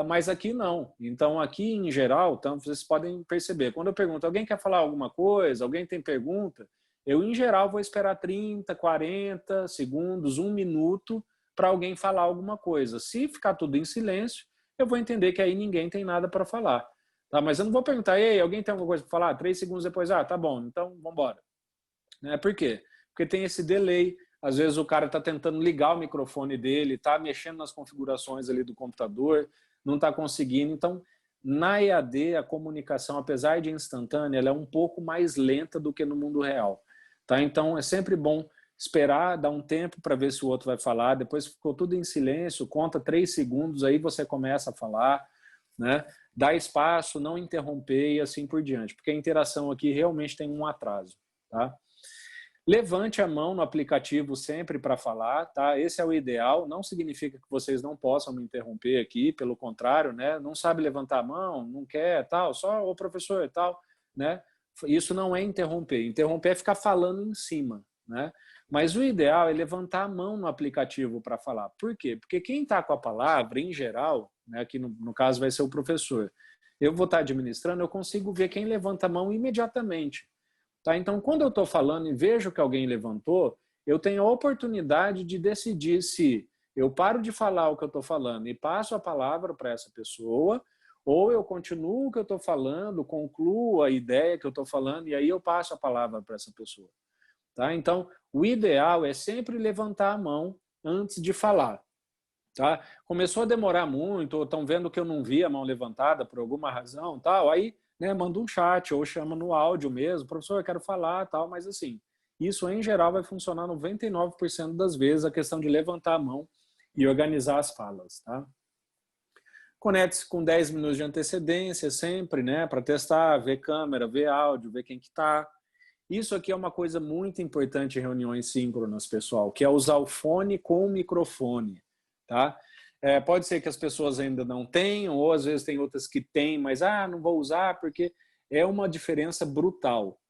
Mas aqui não. Então aqui, em geral, então, vocês podem perceber, quando eu pergunto, alguém quer falar alguma coisa, alguém tem pergunta, eu, em geral, vou esperar 30, 40 segundos, 1 minuto, para alguém falar alguma coisa. Se ficar tudo em silêncio, eu vou entender que aí ninguém tem nada para falar. Tá? Mas eu não vou perguntar, ei, alguém tem alguma coisa para falar? 3 segundos depois, tá bom, então vamos embora. Né? Por quê? Porque tem esse delay. Às vezes o cara está tentando ligar o microfone dele, está mexendo nas configurações ali do computador, não está conseguindo. Então, na EAD, a comunicação, apesar de instantânea, ela é um pouco mais lenta do que no mundo real. Tá? Então, é sempre bom esperar, dar um tempo para ver se o outro vai falar, depois ficou tudo em silêncio, conta 3 segundos, aí você começa a falar, né? Dá espaço, não interromper e assim por diante, porque a interação aqui realmente tem um atraso. Tá? Levante a mão no aplicativo sempre para falar, tá? Esse é o ideal, não significa que vocês não possam me interromper aqui, pelo contrário, né? Não sabe levantar a mão, não quer, tal, só o professor e tal, né? Isso não é interromper, interromper é ficar falando em cima, né? Mas o ideal é levantar a mão no aplicativo para falar. Por quê? Porque quem está com a palavra, em geral, né, aqui no caso vai ser o professor, eu vou estar administrando, eu consigo ver quem levanta a mão imediatamente. Tá? Então, quando eu estou falando e vejo que alguém levantou, eu tenho a oportunidade de decidir se eu paro de falar o que eu estou falando e passo a palavra para essa pessoa, ou eu continuo o que eu estou falando, concluo a ideia que eu estou falando e aí eu passo a palavra para essa pessoa. Tá? Então, o ideal é sempre levantar a mão antes de falar. Tá? Começou a demorar muito, ou estão vendo que eu não vi a mão levantada por alguma razão, tal, aí, né, manda um chat ou chama no áudio mesmo, professor, eu quero falar, tal, mas assim, isso em geral vai funcionar 99% das vezes, a questão de levantar a mão e organizar as falas. Tá? Conecte-se com 10 minutos de antecedência sempre, né, para testar, ver câmera, ver áudio, ver quem que está. Isso aqui é uma coisa muito importante em reuniões síncronas, pessoal, que é usar o fone com o microfone. Tá? Pode ser que as pessoas ainda não tenham, ou às vezes tem outras que têm, mas não vou usar porque é uma diferença brutal.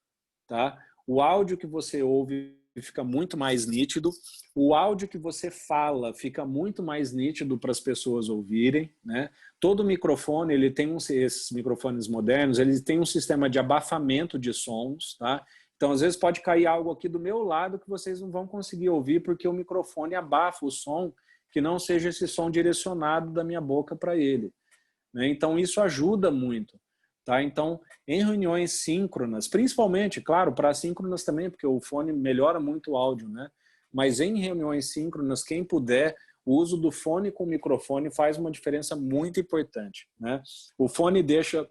Tá? O áudio que você ouve fica muito mais nítido, o áudio que você fala fica muito mais nítido para as pessoas ouvirem. Né? Todo microfone, ele tem esses microfones modernos, eles têm um sistema de abafamento de sons, tá? Então, às vezes pode cair algo aqui do meu lado que vocês não vão conseguir ouvir porque o microfone abafa o som, que não seja esse som direcionado da minha boca para ele. Né? Então, isso ajuda muito. Tá? Então, em reuniões síncronas, principalmente, claro, para assíncronas também, porque o fone melhora muito o áudio, né? Mas em reuniões síncronas, quem puder, o uso do fone com microfone faz uma diferença muito importante. Né? O fone deixa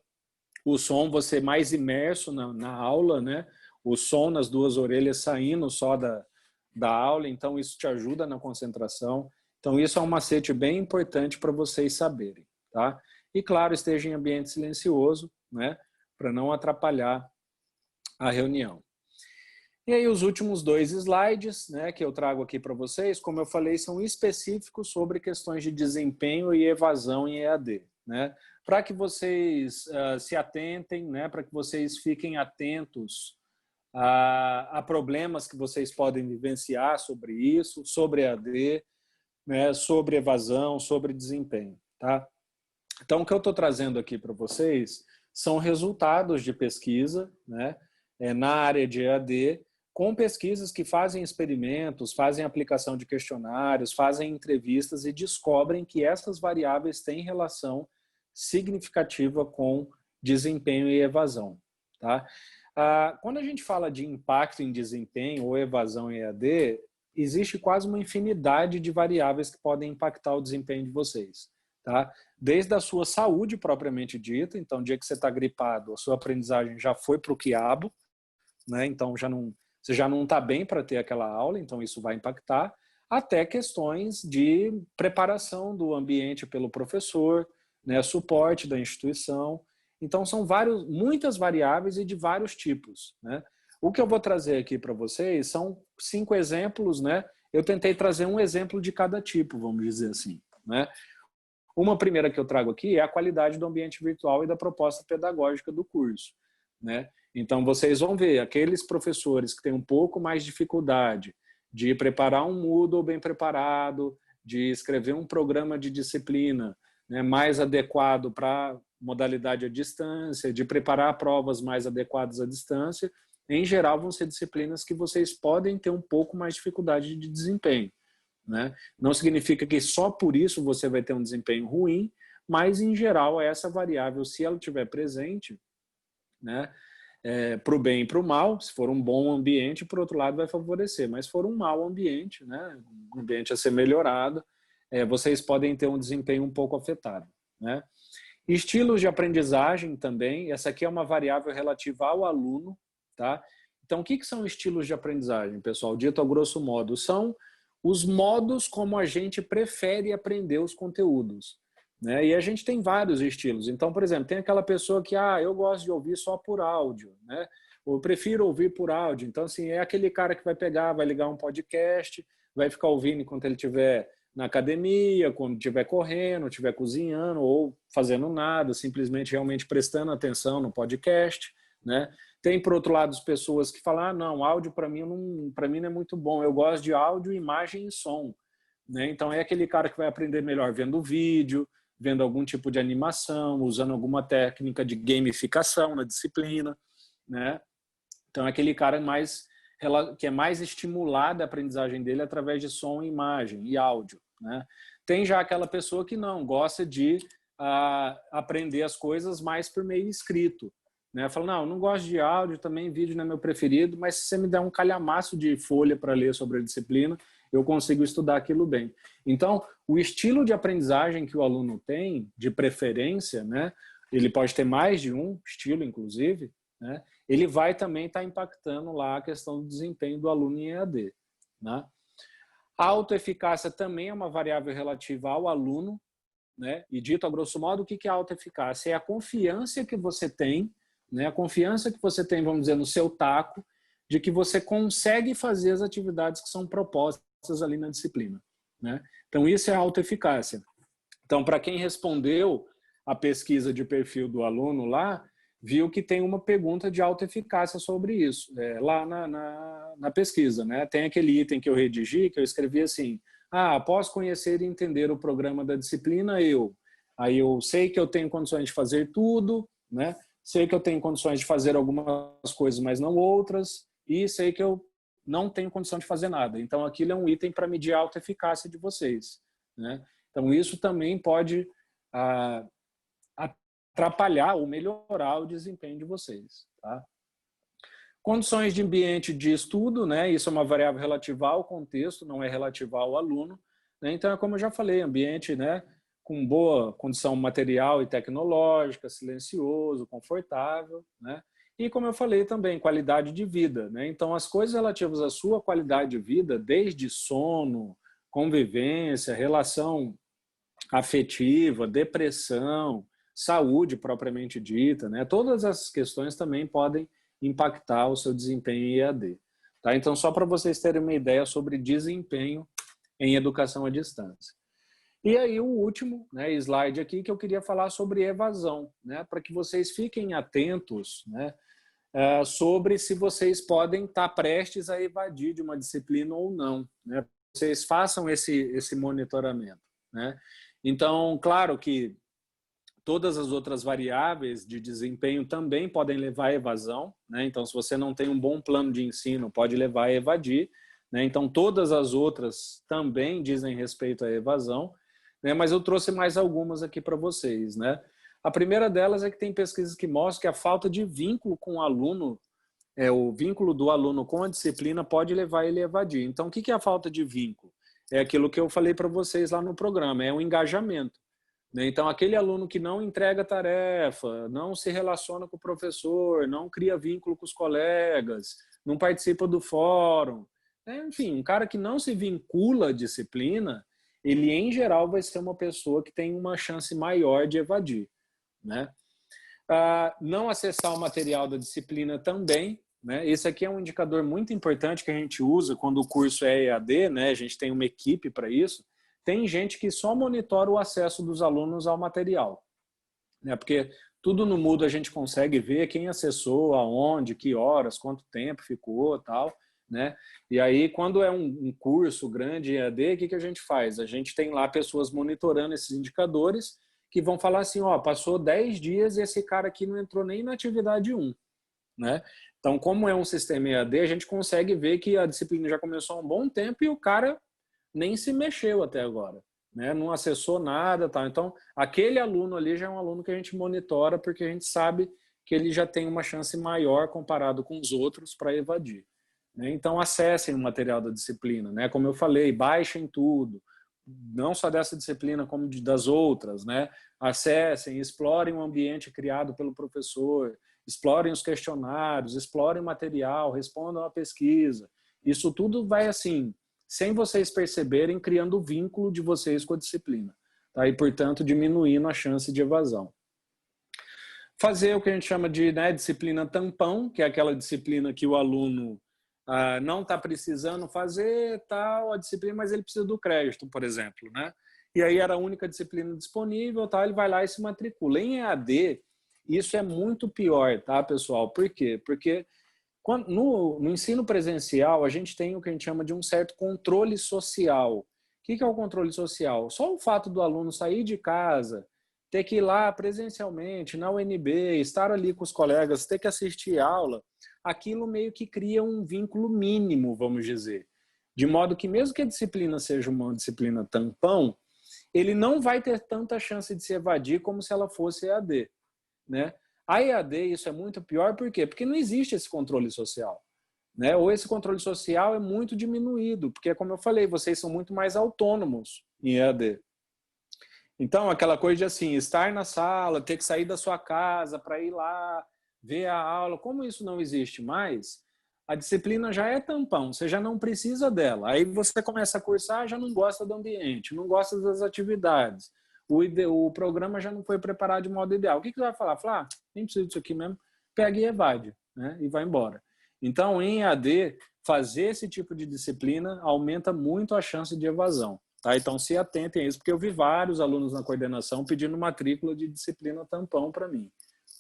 o som você mais imerso na aula, né? O som nas duas orelhas saindo só da aula, então isso te ajuda na concentração. Então isso é um macete bem importante para vocês saberem. Tá? E claro, esteja em ambiente silencioso, né? Para não atrapalhar a reunião. E aí os últimos 2 slides, né, que eu trago aqui para vocês, como eu falei, são específicos sobre questões de desempenho e evasão em EAD. Né? Para que vocês se atentem, né, para que vocês fiquem atentos a problemas que vocês podem vivenciar sobre isso, sobre EAD, né, sobre evasão, sobre desempenho. Tá? Então, o que eu estou trazendo aqui para vocês são resultados de pesquisa, né, na área de EAD, com pesquisas que fazem experimentos, fazem aplicação de questionários, fazem entrevistas e descobrem que essas variáveis têm relação significativa com desempenho e evasão. Tá? Quando a gente fala de impacto em desempenho ou evasão em EAD, existe quase uma infinidade de variáveis que podem impactar o desempenho de vocês. Tá? Desde a sua saúde propriamente dita, então, o dia que você está gripado, a sua aprendizagem já foi para o quiabo, né? Então, você já não está bem para ter aquela aula, então isso vai impactar, até questões de preparação do ambiente pelo professor, né? Suporte da instituição. Então, são muitas variáveis e de vários tipos, né? O que eu vou trazer aqui para vocês são 5 exemplos, né? Eu tentei trazer um exemplo de cada tipo, vamos dizer assim, né? Uma primeira que eu trago aqui é a qualidade do ambiente virtual e da proposta pedagógica do curso, né? Então, vocês vão ver, aqueles professores que têm um pouco mais de dificuldade de preparar um Moodle bem preparado, de escrever um programa de disciplina, né, mais adequado para modalidade à distância, de preparar provas mais adequadas à distância, em geral vão ser disciplinas que vocês podem ter um pouco mais de dificuldade de desempenho, né? Não significa que só por isso você vai ter um desempenho ruim, mas em geral essa variável, se ela estiver presente, né, para o bem e para o mal, se for um bom ambiente, por outro lado vai favorecer, mas se for um mau ambiente, né, um ambiente a ser melhorado, vocês podem ter um desempenho um pouco afetado, né? Estilos de aprendizagem também, essa aqui é uma variável relativa ao aluno, tá? Então, o que são estilos de aprendizagem, pessoal? Dito a grosso modo, são os modos como a gente prefere aprender os conteúdos, né? E a gente tem vários estilos. Então, por exemplo, tem aquela pessoa que, eu gosto de ouvir só por áudio, né? Ou eu prefiro ouvir por áudio. Então, assim, é aquele cara que vai pegar, vai ligar um podcast, vai ficar ouvindo enquanto ele estiver na academia, quando estiver correndo, estiver cozinhando ou fazendo nada, simplesmente realmente prestando atenção no podcast, né? Tem, por outro lado, as pessoas que falam, não, áudio para mim não é muito bom, eu gosto de áudio, imagem e som, né? Então é aquele cara que vai aprender melhor vendo vídeo, vendo algum tipo de animação, usando alguma técnica de gamificação na disciplina, né? Então é aquele cara que é mais estimulado a aprendizagem dele através de som, imagem e áudio, né? Tem já aquela pessoa que não, gosta de aprender as coisas mais por meio escrito, né? Fala, não gosto de áudio, também vídeo não é meu preferido, mas se você me der um calhamaço de folha para ler sobre a disciplina, eu consigo estudar aquilo bem. Então, o estilo de aprendizagem que o aluno tem, de preferência, né? Ele pode ter mais de um estilo, inclusive, né? Ele vai também estar impactando lá a questão do desempenho do aluno em EAD, né? A autoeficácia também é uma variável relativa ao aluno, né? E dito a grosso modo, o que é a autoeficácia? É a confiança que você tem, né? A confiança que você tem, vamos dizer, no seu taco, de que você consegue fazer as atividades que são propostas ali na disciplina, né? Então, isso é a autoeficácia. Então, para quem respondeu a pesquisa de perfil do aluno lá, viu que tem uma pergunta de autoeficácia sobre isso, lá na pesquisa, né? Tem aquele item que eu redigi, que eu escrevi assim, após conhecer e entender o programa da disciplina, aí eu sei que eu tenho condições de fazer tudo, né? Sei que eu tenho condições de fazer algumas coisas, mas não outras, e sei que eu não tenho condição de fazer nada. Então, aquilo é um item para medir a autoeficácia de vocês, né? Então, isso também pode atrapalhar ou melhorar o desempenho de vocês, tá? Condições de ambiente de estudo, né? Isso é uma variável relativa ao contexto, não é relativa ao aluno, né? Então, é como eu já falei, ambiente, né, com boa condição material e tecnológica, silencioso, confortável, né? E como eu falei também, qualidade de vida, né? Então, as coisas relativas à sua qualidade de vida, desde sono, convivência, relação afetiva, depressão, saúde propriamente dita, né? Todas essas questões também podem impactar o seu desempenho em EAD, tá? Então, só para vocês terem uma ideia sobre desempenho em educação à distância. E aí o último, né, slide aqui que eu queria falar sobre evasão, né, para que vocês fiquem atentos, né, sobre se vocês podem estar prestes a evadir de uma disciplina ou não, né? Vocês façam esse monitoramento, né? Então, claro que todas as outras variáveis de desempenho também podem levar à evasão, né? Então, se você não tem um bom plano de ensino, pode levar a evadir, né? Então, todas as outras também dizem respeito à evasão, né? Mas eu trouxe mais algumas aqui para vocês, né? A primeira delas é que tem pesquisas que mostram que a falta de vínculo com o aluno o vínculo do aluno com a disciplina pode levar ele a evadir. Então, o que é a falta de vínculo? É aquilo que eu falei para vocês lá no programa, é o engajamento. Então, aquele aluno que não entrega tarefa, não se relaciona com o professor, não cria vínculo com os colegas, não participa do fórum, enfim, um cara que não se vincula à disciplina, ele, em geral, vai ser uma pessoa que tem uma chance maior de evadir, né? Não acessar o material da disciplina também, né? Esse aqui é um indicador muito importante que a gente usa quando o curso é EAD, né? A gente tem uma equipe para isso. Tem gente que só monitora o acesso dos alunos ao material, né? Porque tudo no Moodle a gente consegue ver quem acessou, aonde, que horas, quanto tempo ficou, tal, né? E aí, quando é um curso grande EAD, o que a gente faz? A gente tem lá pessoas monitorando esses indicadores que vão falar assim, ó, passou 10 dias e esse cara aqui não entrou nem na atividade 1, né? Então, como é um sistema EAD, a gente consegue ver que a disciplina já começou há um bom tempo e o cara nem se mexeu até agora, né? Não acessou nada, tal. Então, aquele aluno ali já é um aluno que a gente monitora porque a gente sabe que ele já tem uma chance maior comparado com os outros para evadir, né? Então, acessem o material da disciplina, né? Como eu falei, baixem tudo, não só dessa disciplina como das outras, né? Acessem, explorem o ambiente criado pelo professor, explorem os questionários, explorem o material, respondam a pesquisa. Isso tudo vai assim, sem vocês perceberem, criando o vínculo de vocês com a disciplina, tá? E, portanto, diminuindo a chance de evasão. Fazer o que a gente chama de, né, disciplina tampão, que é aquela disciplina que o aluno não está precisando fazer tal a disciplina, mas ele precisa do crédito, por exemplo, né? E aí era a única disciplina disponível, tá? Ele vai lá e se matricula. Em EAD, isso é muito pior, tá, pessoal? Por quê? Porque no ensino presencial, a gente tem o que a gente chama de um certo controle social. O que é o controle social? Só o fato do aluno sair de casa, ter que ir lá presencialmente, na UNB, estar ali com os colegas, ter que assistir aula, aquilo meio que cria um vínculo mínimo, vamos dizer. De modo que mesmo que a disciplina seja uma disciplina tampão, ele não vai ter tanta chance de se evadir como se ela fosse EAD, né? A EAD, isso é muito pior, por quê? Porque não existe esse controle social, né? Ou esse controle social é muito diminuído, porque, como eu falei, vocês são muito mais autônomos em EAD. Então, aquela coisa de assim, estar na sala, ter que sair da sua casa para ir lá, ver a aula, como isso não existe mais, a disciplina já é tampão, você já não precisa dela. Aí você começa a cursar, já não gosta do ambiente, não gosta das atividades. O programa já não foi preparado de modo ideal. O que você vai falar? Falar, nem preciso disso aqui mesmo, pega e evade, né? E vai embora. Então, em EAD, fazer esse tipo de disciplina aumenta muito a chance de evasão. Tá? Então, se atentem a isso, porque eu vi vários alunos na coordenação pedindo matrícula de disciplina tampão para mim,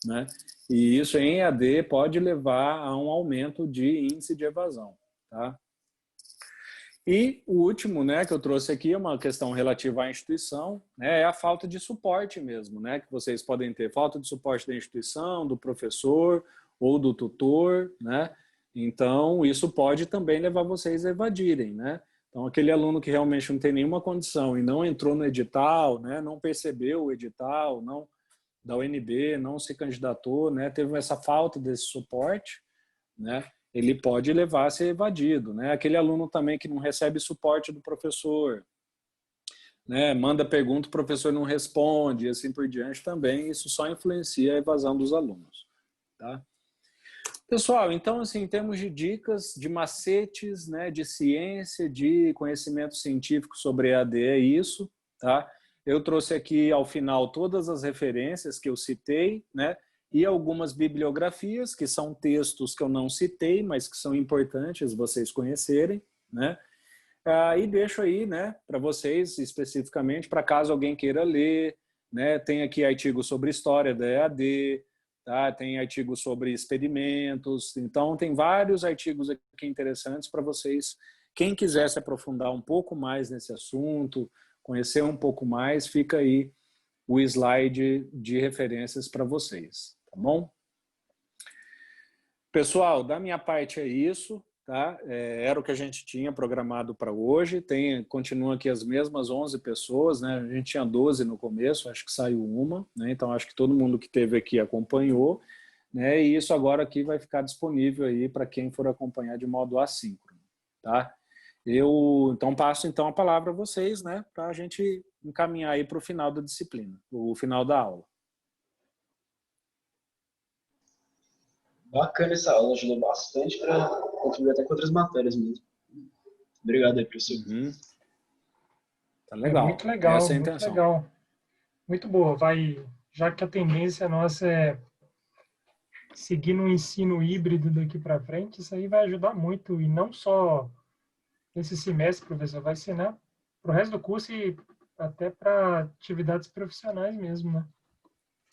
né? E isso em EAD pode levar a um aumento de índice de evasão, tá? E o último, né, que eu trouxe aqui é uma questão relativa à instituição, né, é a falta de suporte mesmo, né, que vocês podem ter, falta de suporte da instituição, do professor ou do tutor, né? Então, isso pode também levar vocês a evadirem, né? Então, aquele aluno que realmente não tem nenhuma condição e não entrou no edital, né, não percebeu o edital, não da UNB, não se candidatou, né, teve essa falta desse suporte, né, ele pode levar a ser evadido, né? Aquele aluno também que não recebe suporte do professor, né, manda pergunta, o professor não responde, e assim por diante também, isso só influencia a evasão dos alunos, tá? Pessoal, então, assim, em termos de dicas, de macetes, né, de ciência, de conhecimento científico sobre EAD, é isso, tá? Eu trouxe aqui, ao final, todas as referências que eu citei, né, e algumas bibliografias, que são textos que eu não citei, mas que são importantes vocês conhecerem, né? E deixo aí, né, para vocês, especificamente, para caso alguém queira ler, né, tem aqui artigos sobre história da EAD, tá? Tem artigos sobre experimentos, então tem vários artigos aqui interessantes para vocês. Quem quiser se aprofundar um pouco mais nesse assunto, conhecer um pouco mais, fica aí o slide de referências para vocês, tá bom? Pessoal, da minha parte é isso, tá? Era o que a gente tinha programado para hoje, continuam aqui as mesmas 11 pessoas, né? A gente tinha 12 no começo, acho que saiu uma, né? Então acho que todo mundo que esteve aqui acompanhou. né? E isso agora aqui vai ficar disponível aí para quem for acompanhar de modo assíncrono, tá? Eu então passo então a palavra a vocês, né, para a gente encaminhar aí para o final da disciplina, o final da aula. Bacana essa aula, ajudou bastante para contribuir até com outras matérias mesmo. Obrigado aí, professor. Uhum. Tá legal. Muito legal, Essa é a muito intenção. legal. Muito boa. Já que a tendência nossa é seguir no ensino híbrido daqui para frente, isso aí vai ajudar muito. E não só esse semestre, professor, vai ser, né, para o resto do curso e até para atividades profissionais mesmo, né?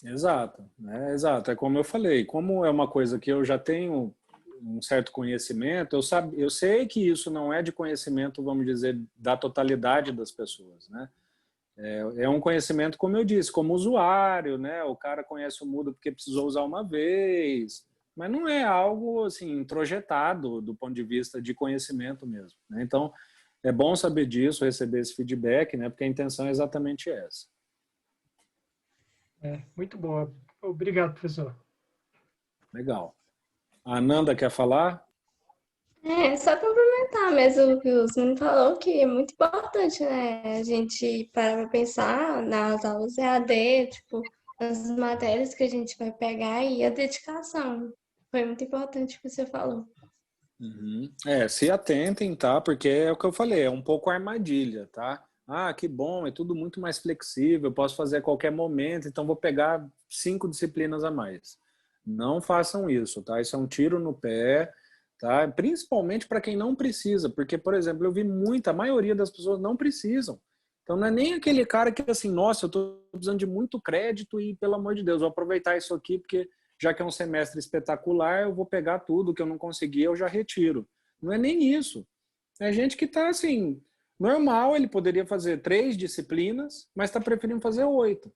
Exato, né? Exato. É como eu falei, como é uma coisa que eu já tenho um certo conhecimento, eu sei que isso não é de conhecimento, vamos dizer, da totalidade das pessoas, né? É um conhecimento, como eu disse, como usuário, né? O cara conhece o Moodle porque precisou usar uma vez, mas não é algo assim introjetado do ponto de vista de conhecimento mesmo, né? Então, é bom saber disso, receber esse feedback, né? Porque a intenção é exatamente essa. Muito boa. Obrigado, professor. Legal. A Ananda quer falar? Só complementar mesmo o que o Zuni falou, que é muito importante, né? A gente parar para pensar nas aulas EAD, tipo, nas matérias que a gente vai pegar e a dedicação. Foi muito importante o que você falou. Uhum. Se atentem, tá? Porque é o que eu falei, é um pouco armadilha, tá? Ah, que bom, é tudo muito mais flexível, eu posso fazer a qualquer momento, então vou pegar 5 disciplinas a mais. Não façam isso, tá? Isso é um tiro no pé, tá? Principalmente para quem não precisa, porque, por exemplo, eu vi a maioria das pessoas não precisam. Então não é nem aquele cara que assim, nossa, eu tô precisando de muito crédito e, pelo amor de Deus, vou aproveitar isso aqui porque já que é um semestre espetacular, eu vou pegar tudo que eu não consegui, eu já retiro. Não é nem isso. É gente que está assim, normal, ele poderia fazer 3 disciplinas, mas está preferindo fazer 8.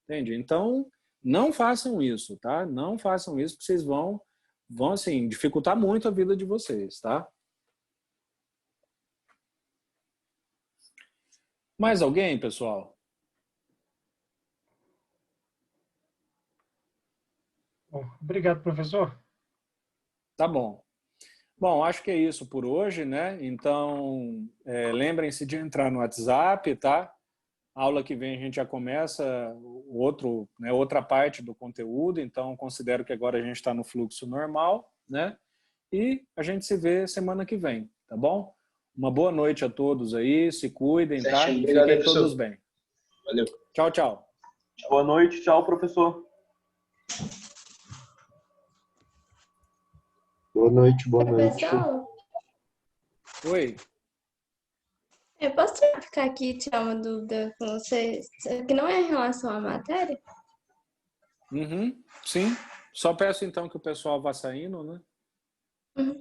Entende? Então, não façam isso, tá? Não façam isso, porque vocês vão assim, dificultar muito a vida de vocês, tá? Mais alguém, pessoal? Bom, obrigado, professor. Tá bom. Bom, acho que é isso por hoje, né? Então, lembrem-se de entrar no WhatsApp, tá? Aula que vem a gente já começa outra parte do conteúdo, então considero que agora a gente está no fluxo normal, né? E a gente se vê semana que vem, tá bom? Uma boa noite a todos aí, se cuidem, tá? Certinho. E Obrigado aí, fiquem todos professor. bem. Valeu. Tchau, tchau. Boa noite, tchau, professor. Boa noite, boa noite. Pessoal, Oi. eu posso ficar aqui e tirar uma dúvida com vocês, que não é em relação à matéria? Uhum. Sim. Só peço então que o pessoal vá saindo, né? Uhum.